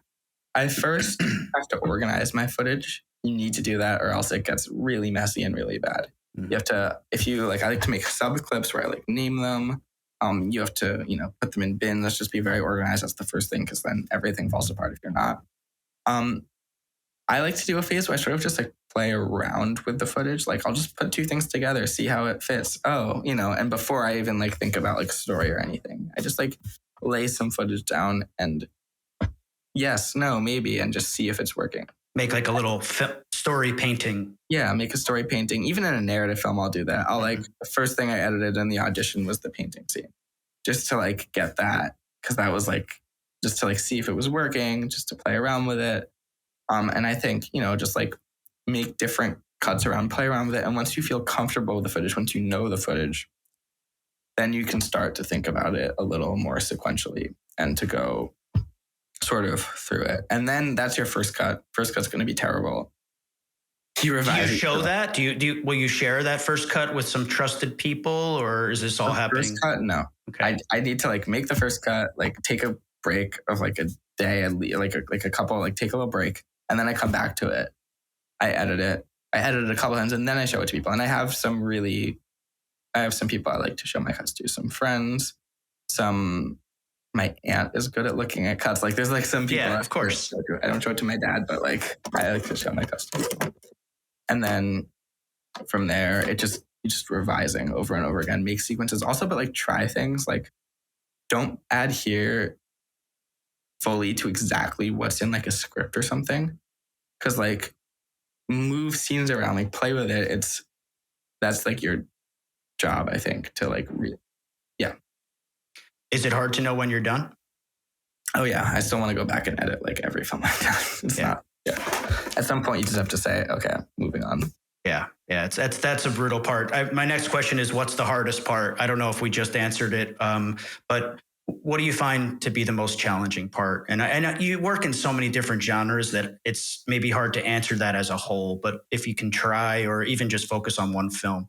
I first have to organize my footage. You need to do that or else it gets really messy and really bad. You have to, if you like, I like to make sub clips where I like name them. You have to, put them in bins. Let's just be very organized. That's the first thing, because then everything falls apart if you're not. I like to do a phase where I sort of just like play around with the footage. Like I'll just put 2 things together, see how it fits. And before I even like think about like story or anything, I just like lay some footage down and yes, no, maybe, and just see if it's working. Make like a little story painting. Yeah, make a story painting. Even in a narrative film, I'll do that. I'll like, the first thing I edited in the audition was the painting scene. Just to like get that, because that was like, just to like see if it was working, just to play around with it. And I think, just like make different cuts around, play around with it. And once you feel comfortable with the footage, once you know the footage, then you can start to think about it a little more sequentially and to go sort of through it. And then that's your first cut. First cut's going to be terrible. You revise. Do you show that? Will you share that first cut with some trusted people, or is this all happening? First cut? No. Okay. I need to like make the first cut, like take a break of like a day, like a couple, like take a little break. And then I come back to it. I edit it. I edit it a couple times and then I show it to people. And I have some people I like to show my cuts to. Some friends, my aunt is good at looking at cuts. Like there's like some people. Yeah, of course. I don't show it to my dad, but like I like to show my cuts to people. And then from there, you're just revising over and over again, make sequences also, but like try things. Like don't adhere fully to exactly what's in like a script or something. Cause like move scenes around, like play with it. That's like your job, I think, to like, yeah. Is it hard to know when you're done? Oh yeah. I still want to go back and edit like every film I've done. It's not, at some point you just have to say, okay, moving on. Yeah. That's a brutal part. My next question is, what's the hardest part? I don't know if we just answered it, but what do you find to be the most challenging part? And you work in so many different genres that it's maybe hard to answer that as a whole, but if you can try or even just focus on one film.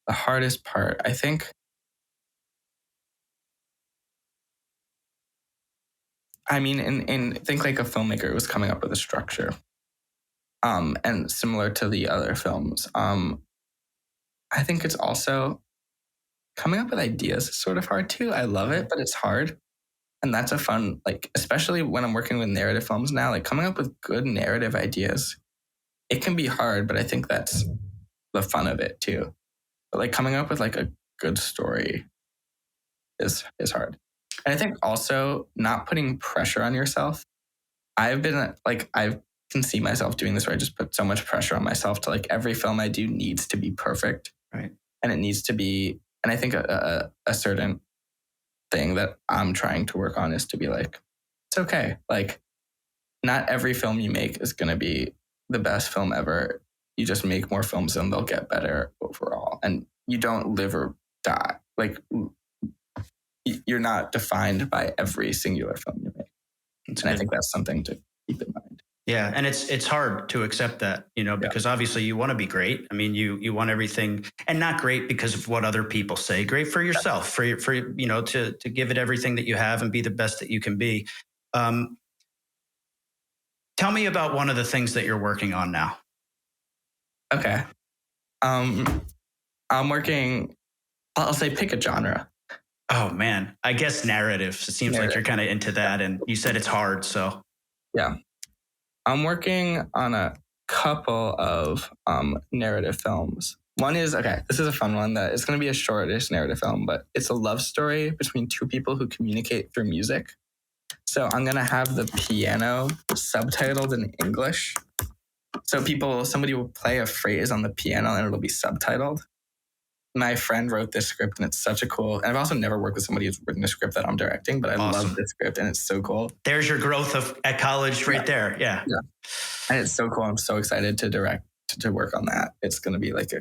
The hardest part, I think I mean, in think like a filmmaker who was coming up with a structure. And similar to the other films, I think it's also coming up with ideas is sort of hard too. I love it, but it's hard. And that's a fun, like, especially when I'm working with narrative films now, like coming up with good narrative ideas. It can be hard, but I think that's the fun of it too. But like coming up with like a good story is hard. And I think also not putting pressure on yourself. I've been like, I can see myself doing this where I just put so much pressure on myself to like every film I do needs to be perfect. Right. And it needs to be, and I think a certain thing that I'm trying to work on is to be like, it's okay. Like, not every film you make is going to be the best film ever. You just make more films and they'll get better overall. And you don't live or die. Like, you're not defined by every singular film you make. And I think that's something to keep in mind. Yeah, and it's hard to accept that, because obviously you want to be great. I mean, you want everything, and not great because of what other people say. Great for yourself, for to give it everything that you have and be the best that you can be. Tell me about one of the things that you're working on now. Okay, I'm working. I'll say pick a genre. Oh man, I guess narratives. It seems like you're kind of into that, and you said it's hard, so yeah. I'm working on a couple of narrative films. One is, this is a fun one that is going to be a shortish narrative film, but it's a love story between two people who communicate through music. So I'm going to have the piano subtitled in English. So somebody will play a phrase on the piano and it'll be subtitled. My friend wrote this script and it's such a cool, and I've also never worked with somebody who's written a script that I'm directing, but I love this script and it's so cool. There's your growth at college right there. Yeah. And it's so cool. I'm so excited to work on that. It's going to be like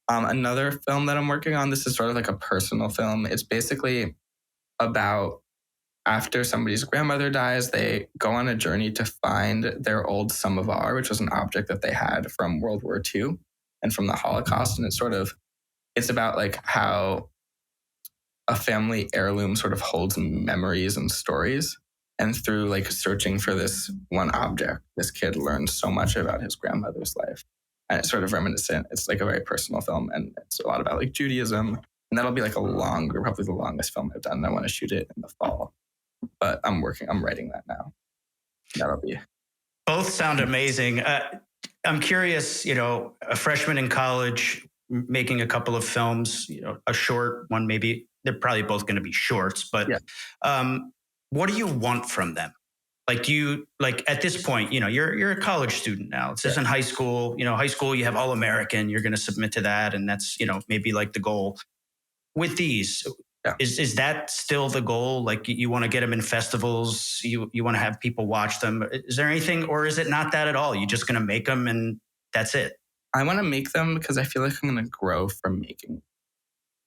another film that I'm working on. This is sort of like a personal film. It's basically about after somebody's grandmother dies, they go on a journey to find their old samovar, which was an object that they had from World War II and from the Holocaust. And it's about like how a family heirloom sort of holds memories and stories. And through like searching for this one object, this kid learned so much about his grandmother's life. And it's sort of reminiscent. It's like a very personal film. And it's a lot about like Judaism. And that'll be like probably the longest film I've done. And I want to shoot it in the fall. But I'm writing that now. That'll be. Both sound amazing. I'm curious, a freshman in college making a couple of films, a short one, maybe they're probably both going to be shorts, but what do you want from them? Like, at this point, you're a college student now. This isn't high school. High school, you have All-American, you're going to submit to that. And that's, maybe like the goal. With these, is that still the goal? Like, you want to get them in festivals, you want to have people watch them. Is there anything, or is it not that at all? You're just going to make them and that's it? I want to make them because I feel like I'm going to grow from making.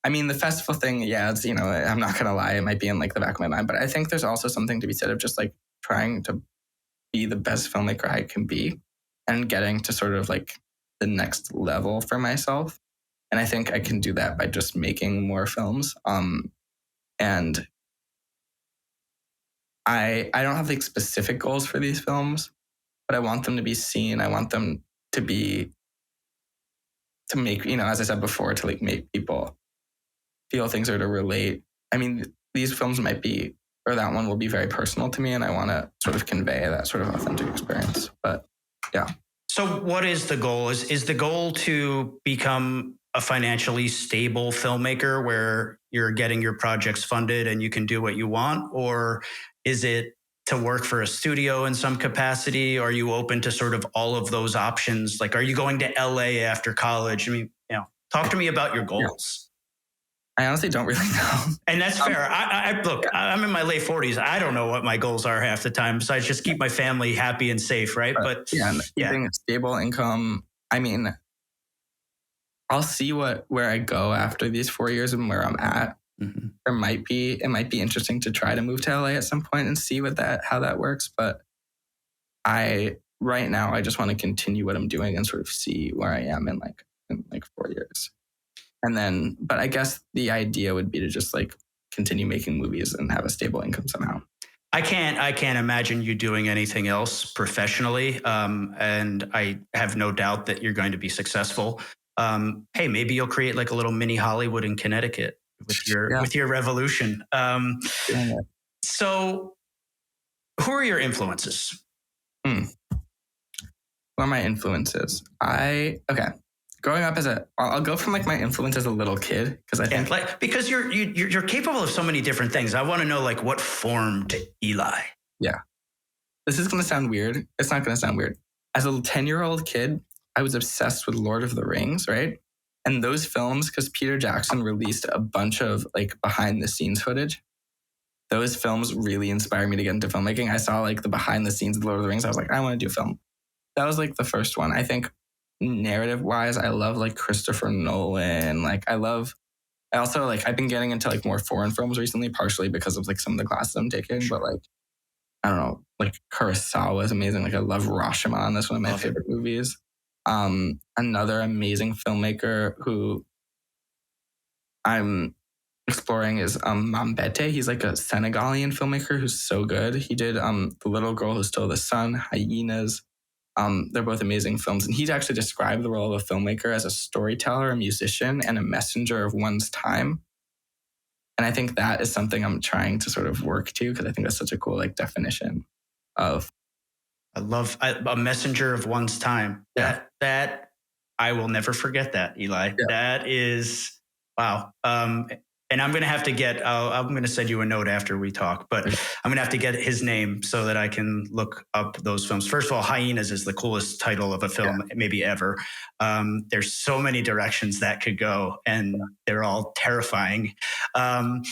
I mean, the festival thing, it's, I'm not going to lie, it might be in like the back of my mind, but I think there's also something to be said of just like trying to be the best filmmaker I can be and getting to sort of like the next level for myself. And I think I can do that by just making more films. And I don't have like specific goals for these films, but I want them to be seen. I want them to make, as I said before, to like make people feel things or to relate. I mean, these films might be, or that one will be very personal to me, and I want to sort of convey that sort of authentic experience. But yeah. So what is the goal? Is the goal to become a financially stable filmmaker where you're getting your projects funded and you can do what you want? Or is it to work for a studio in some capacity? Are you open to sort of all of those options? Like, are you going to LA after college? I mean, talk to me about your goals. I honestly don't really know. And that's fair. Look, I'm in my late 40s. I don't know what my goals are half the time. Besides just keep my family happy and safe, right? But keeping a stable income. I mean, I'll see where I go after these 4 years and where I'm at. Mm-hmm. It might be interesting to try to move to LA at some point and see how that works. But right now I just want to continue what I'm doing and sort of see where I am in 4 years. And then, but I guess the idea would be to just like continue making movies and have a stable income somehow. I can't imagine you doing anything else professionally. And I have no doubt that you're going to be successful. Hey, maybe you'll create like a little mini Hollywood in Connecticut Yeah. with your revolution. Doing it. So who are your influences? What are my influences? Growing up I'll go from like my influence as a little kid because I think because you're capable of so many different things. I want to know like what formed Eli. Yeah, this is gonna sound weird. It's not gonna sound weird. As a 10-year-old kid, I was obsessed with Lord of the Rings, right? And those films, because Peter Jackson released a bunch of like behind the scenes footage. Those films really inspired me to get into filmmaking. I saw like the behind the scenes of Lord of the Rings. I was like, I want to do film. That was like the first one. I think narrative wise, I love like Christopher Nolan. I've been getting into like more foreign films recently, partially because of like some of the classes I'm taking, but like, I don't know, like Kurosawa is amazing. Like I love Rashomon. That's one of my favorite movies. Another amazing filmmaker who I'm exploring is Mambete. He's like a Senegalian filmmaker who's so good. He did The Little Girl Who Stole the Sun, Hyenas. They're both amazing films. And he'd actually described the role of a filmmaker as a storyteller, a musician, and a messenger of one's time. And I think that is something I'm trying to sort of work to because I think that's such a cool like definition of. I love a messenger of one's time. Yeah. That I will never forget that, Eli. Yeah. That is, wow. And I'm going to have to I'm going to send you a note after we talk, but I'm going to have to get his name so that I can look up those films. First of all, Hyenas is the coolest title of a film maybe ever. There's so many directions that could go and they're all terrifying. Wow.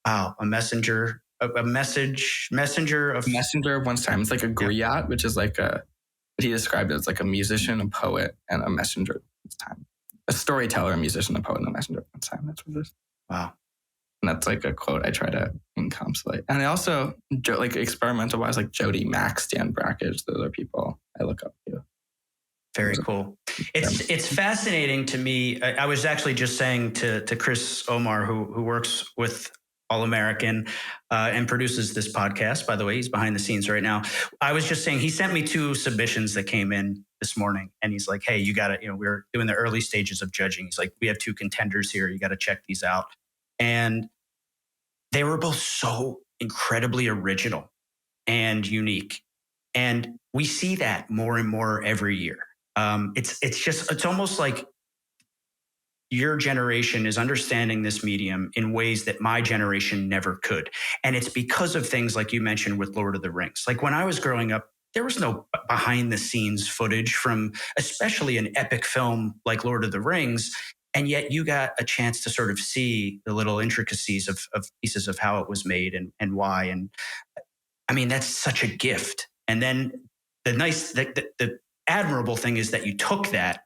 A messenger of one's time. It's like a griot, which is like what he described as like a musician, a poet, and a messenger of one's time. A storyteller, a musician, a poet, and a messenger of one's time. That's what it is. Wow. And that's like a quote I try to encapsulate. And I also, like experimental wise, like Jody Max, Dan Brackage, those are people I look up to. Very cool. It's fascinating to me. I was actually just saying to Chris Omar, who works with All American and produces this podcast. By the way, he's behind the scenes right now. I was just saying he sent me 2 submissions that came in this morning, and he's like, "Hey, you got to, we're doing the early stages of judging. He's like, we have 2 contenders here. You got to check these out." And they were both so incredibly original and unique, and we see that more and more every year. It's almost like your generation is understanding this medium in ways that my generation never could. And it's because of things like you mentioned with Lord of the Rings. Like when I was growing up, there was no behind the scenes footage from especially an epic film like Lord of the Rings. And yet you got a chance to sort of see the little intricacies of pieces of how it was made and why. And I mean, that's such a gift. And then the admirable thing is that you took that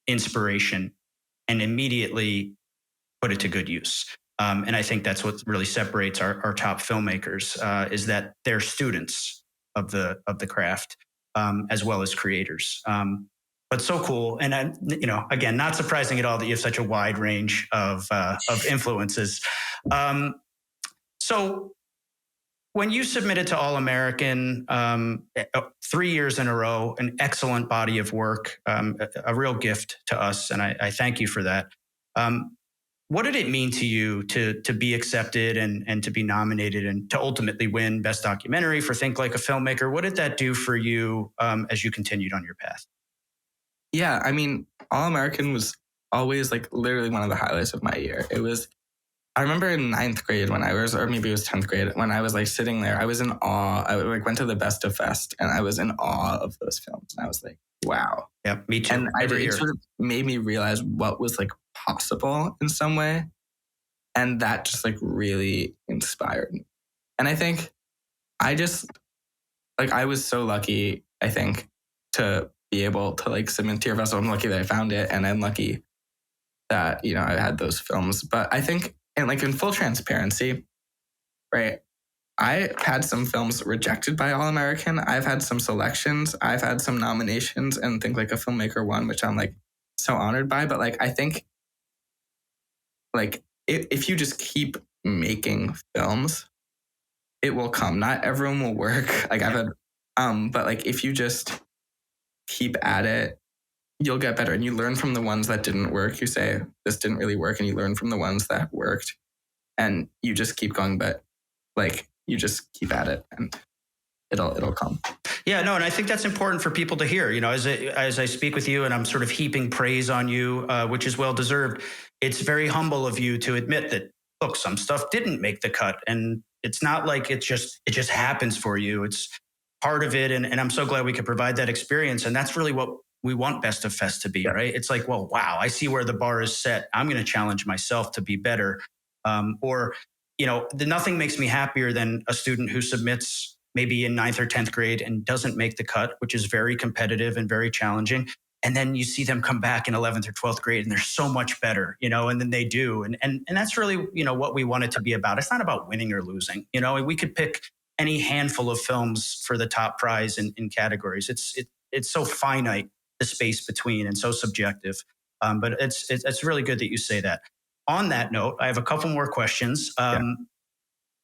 inspiration and immediately put it to good use. And I think that's what really separates our top filmmakers is that they're students of the craft as well as creators. But so cool, and again, not surprising at all that you have such a wide range of influences. So when you submitted to All American 3 years in a row, an excellent body of work, a real gift to us, and I thank you for that. What did it mean to you to be accepted and to be nominated and to ultimately win Best Documentary for Think Like a Filmmaker? What did that do for you as you continued on your path? Yeah, I mean, All American was always like literally one of the highlights of my year. I remember in 9th grade or maybe it was 10th grade, when I was like sitting there, I was in awe. I like went to the Best of Fest and I was in awe of those films. And I was like, wow. Yeah, me too. And it sort of made me realize what was like possible in some way. And that just like really inspired me. And I think I was so lucky, I think, to be able to like submit to your festival. I'm lucky that I found it. And I'm lucky that, I had those films. But I think, and like in full transparency, right? I had some films rejected by All American. I've had some selections. I've had some nominations and Think Like a Filmmaker won, which I'm like so honored by. But like, I think like if you just keep making films, it will come. Not everyone will work. Like I've had, but like if you just keep at it, you'll get better. And you learn from the ones that didn't work. You say, this didn't really work. And you learn from the ones that worked. And you just keep going. But like, you just keep at it and it'll come. Yeah, no, and I think that's important for people to hear. You know, as I speak with you and I'm sort of heaping praise on you, which is well deserved, it's very humble of you to admit that, look, some stuff didn't make the cut. And it's not like it just happens for you. It's part of it. And I'm so glad we could provide that experience. And that's really what we want Best of Fest to be, right? It's like, well, wow, I see where the bar is set. I'm going to challenge myself to be better. Or, you know, nothing makes me happier than a student who submits maybe in 9th or 10th grade and doesn't make the cut, which is very competitive and very challenging. And then you see them come back in 11th or 12th grade and they're so much better, you know, and then they do. And that's really, you know, what we want it to be about. It's not about winning or losing. You know, we could pick any handful of films for the top prize in categories. It's so finite, the space between, and so subjective. But it's really good that you say that. On that note, I have a couple more questions.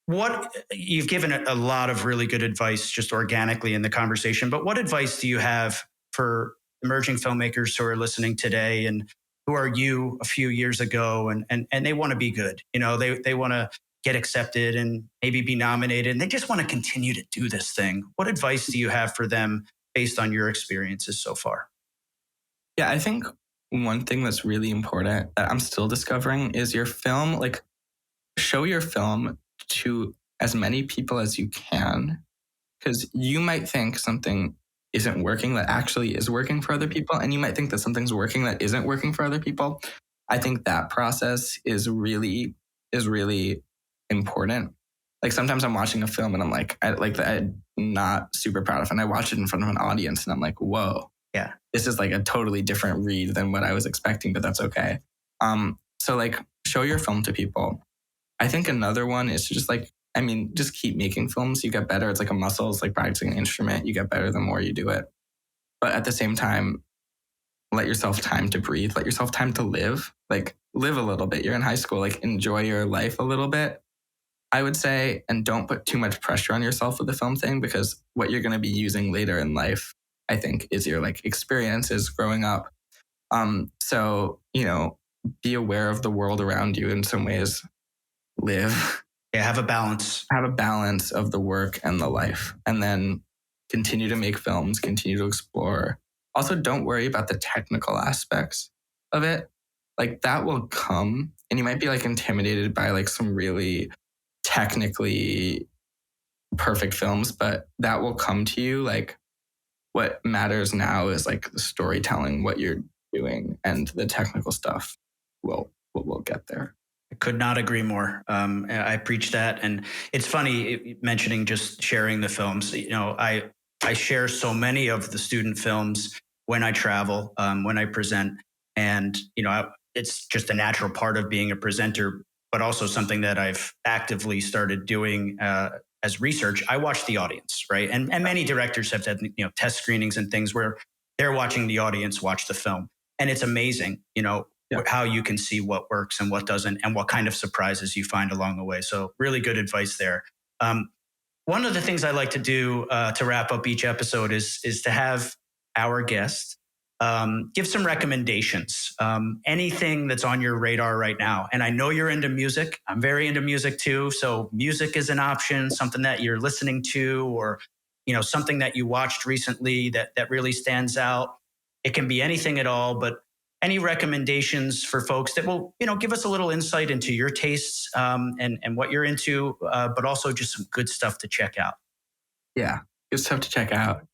What you've given a lot of really good advice just organically in the conversation, but what advice do you have for emerging filmmakers who are listening today and who are you a few years ago and they want to be good? You know, they want to get accepted and maybe be nominated and they just want to continue to do this thing. What advice do you have for them based on your experiences so far? Yeah, I think one thing that's really important that I'm still discovering is your film, like show your film to as many people as you can, because you might think something isn't working that actually is working for other people. And you might think that something's working that isn't working for other people. I think that process is really important. Like sometimes I'm watching a film and I'm like, I'm not super proud of, and I watch it in front of an audience and I'm like, whoa, yeah, this is like a totally different read than what I was expecting, but that's okay. So like show your film to people. I think another one is to just keep making films. You get better. It's like a muscle. It's like practicing an instrument. You get better the more you do it. But at the same time, let yourself time to breathe. Let yourself time to live. Like live a little bit. You're in high school. Like enjoy your life a little bit, I would say. And don't put too much pressure on yourself with the film thing, because what you're going to be using later in life, I think, is your like experiences growing up. So, you know, be aware of the world around you in some ways. Live. Yeah, have a balance. Have a balance of the work and the life. And then continue to make films, continue to explore. Also, don't worry about the technical aspects of it. Like that will come, and you might be like intimidated by like some really technically perfect films, but that will come to you. Like what matters now is like the storytelling, what you're doing, and the technical stuff will get there. I could not agree more. I preach that. And it's funny mentioning just sharing the films. You know, I share so many of the student films when I travel, when I present. And, you know, it's just a natural part of being a presenter, but also something that I've actively started doing as research. I watch the audience, right? And many directors have had, you know, test screenings and things where they're watching the audience watch the film. And it's amazing, you know, how you can see what works and what doesn't, and what kind of surprises you find along the way. So really good advice there. One of the things I like to do to wrap up each episode is to have our guest give some recommendations, anything that's on your radar right now. And I know you're into music. I'm very into music too. So music is an option, something that you're listening to, or, you know, something that you watched recently that really stands out. It can be anything at all, but any recommendations for folks that will, you know, give us a little insight into your tastes and what you're into, but also just some good stuff to check out. Yeah, good stuff to check out.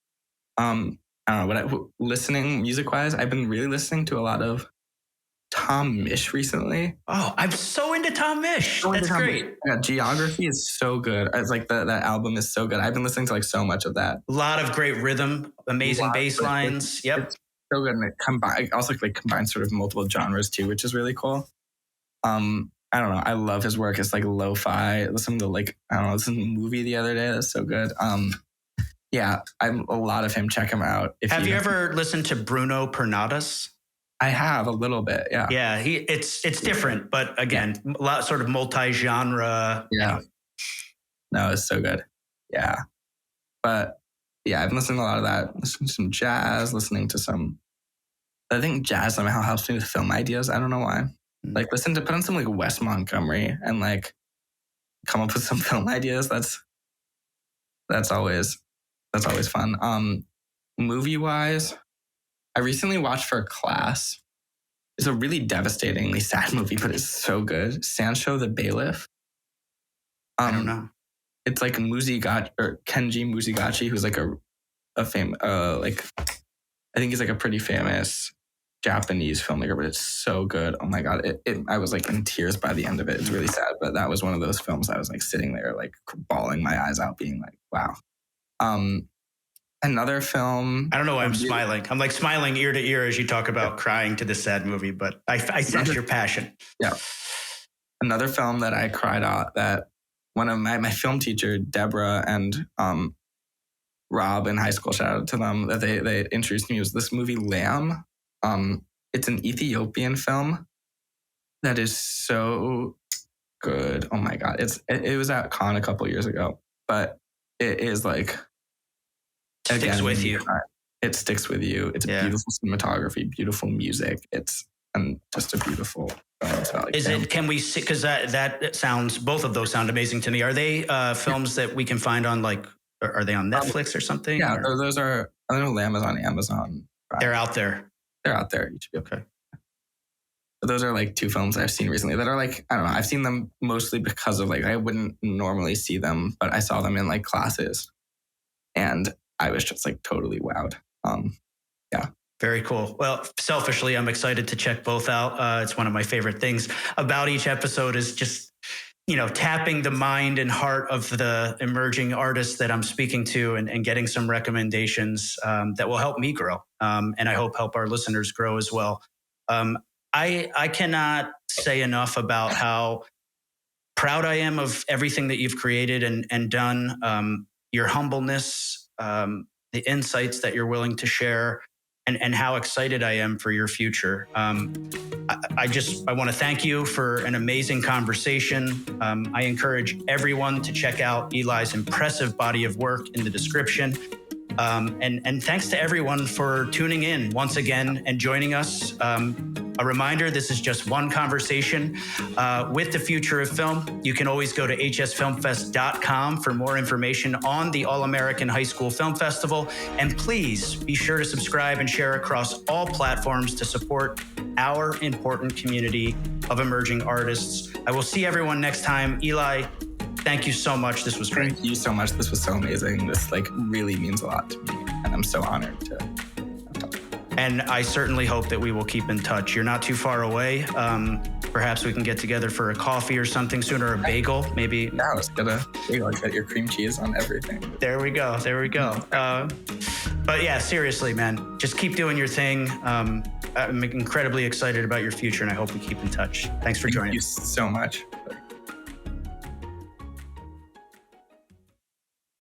I don't know, listening music wise, I've been really listening to a lot of Tom Misch recently. Oh, I'm so into Tom Misch. That's great. Yeah, Geography is so good. It's like that album is so good. I've been listening to like so much of that. A lot of great rhythm, amazing bass lines. Yep. It's so good. And it also like combines sort of multiple genres too, which is really cool. I don't know. I love his work. It's like lo-fi. Listen to like, I don't know, listen to a movie the other day. That's so good. Yeah, I'm a lot of him. Check him out. Have you ever listened to Bruno Pernadas? I have a little bit. Yeah. Yeah. It's different, but again, a lot sort of multi-genre. Yeah. No, it's so good. Yeah. But yeah, I've been listening to a lot of that, listening to some jazz, I think jazz somehow helps me with film ideas. I don't know why. Like put on some like Wes Montgomery and like come up with some film ideas. That's always fun. Movie wise, I recently watched for a class. It's a really devastatingly sad movie, but it's so good. Sancho the Bailiff. I don't know. It's like Kenji Muzigachi, who's like a famous, like, I think he's like a pretty famous Japanese filmmaker, but it's so good. Oh my God. I was like in tears by the end of it. It's really sad, but that was one of those films I was like sitting there, like bawling my eyes out, being like, wow. Another film. I don't know why I'm smiling. I'm like smiling ear to ear as you talk about crying to this sad movie, but I sense your passion. Yeah. Another film that I cried out, that one of my film teacher, Deborah, and Rob in high school, shout out to them, that they introduced me, was this movie Lamb. It's an Ethiopian film that is so good. Oh my God. It was at Cannes a couple years ago, but it is like, sticks with you. It sticks with you. It's beautiful cinematography, beautiful music. And just a beautiful film. Can we see, because that sounds, both of those sound amazing to me. Are they films that we can find on, like, are they on Netflix or something? Yeah, those are, I don't know, Lamb is on Amazon. They're out there. They're out there. Okay. But those are like two films I've seen recently that are like, I don't know, I've seen them mostly because of like, I wouldn't normally see them, but I saw them in like classes and I was just like totally wowed. Yeah. Very cool. Well, selfishly, I'm excited to check both out. It's one of my favorite things about each episode is just, tapping the mind and heart of the emerging artists that I'm speaking to and getting some recommendations that will help me grow. And I hope help our listeners grow as well. I cannot say enough about how proud I am of everything that you've created and done, your humbleness, the insights that you're willing to share, and how excited I am for your future. I want to thank you for an amazing conversation. I encourage everyone to check out Eli's impressive body of work in the description. And thanks to everyone for tuning in once again and joining us. A reminder, this is just one conversation with the future of film. You can always go to hsfilmfest.com for more information on the All-American High School Film Festival. And please be sure to subscribe and share across all platforms to support our important community of emerging artists. I will see everyone next time. Eli, thank you so much. This was great. Thank you so much. This was so amazing. This really means a lot to me. And I'm so honored to talk. And I certainly hope that we will keep in touch. You're not too far away. Perhaps we can get together for a coffee or something soon, or a bagel, maybe. Yeah, let's get a bagel. Get your cream cheese on everything. There we go. But yeah, seriously, man, just keep doing your thing. I'm incredibly excited about your future, and I hope we keep in touch. Thanks for joining. Thank you so much.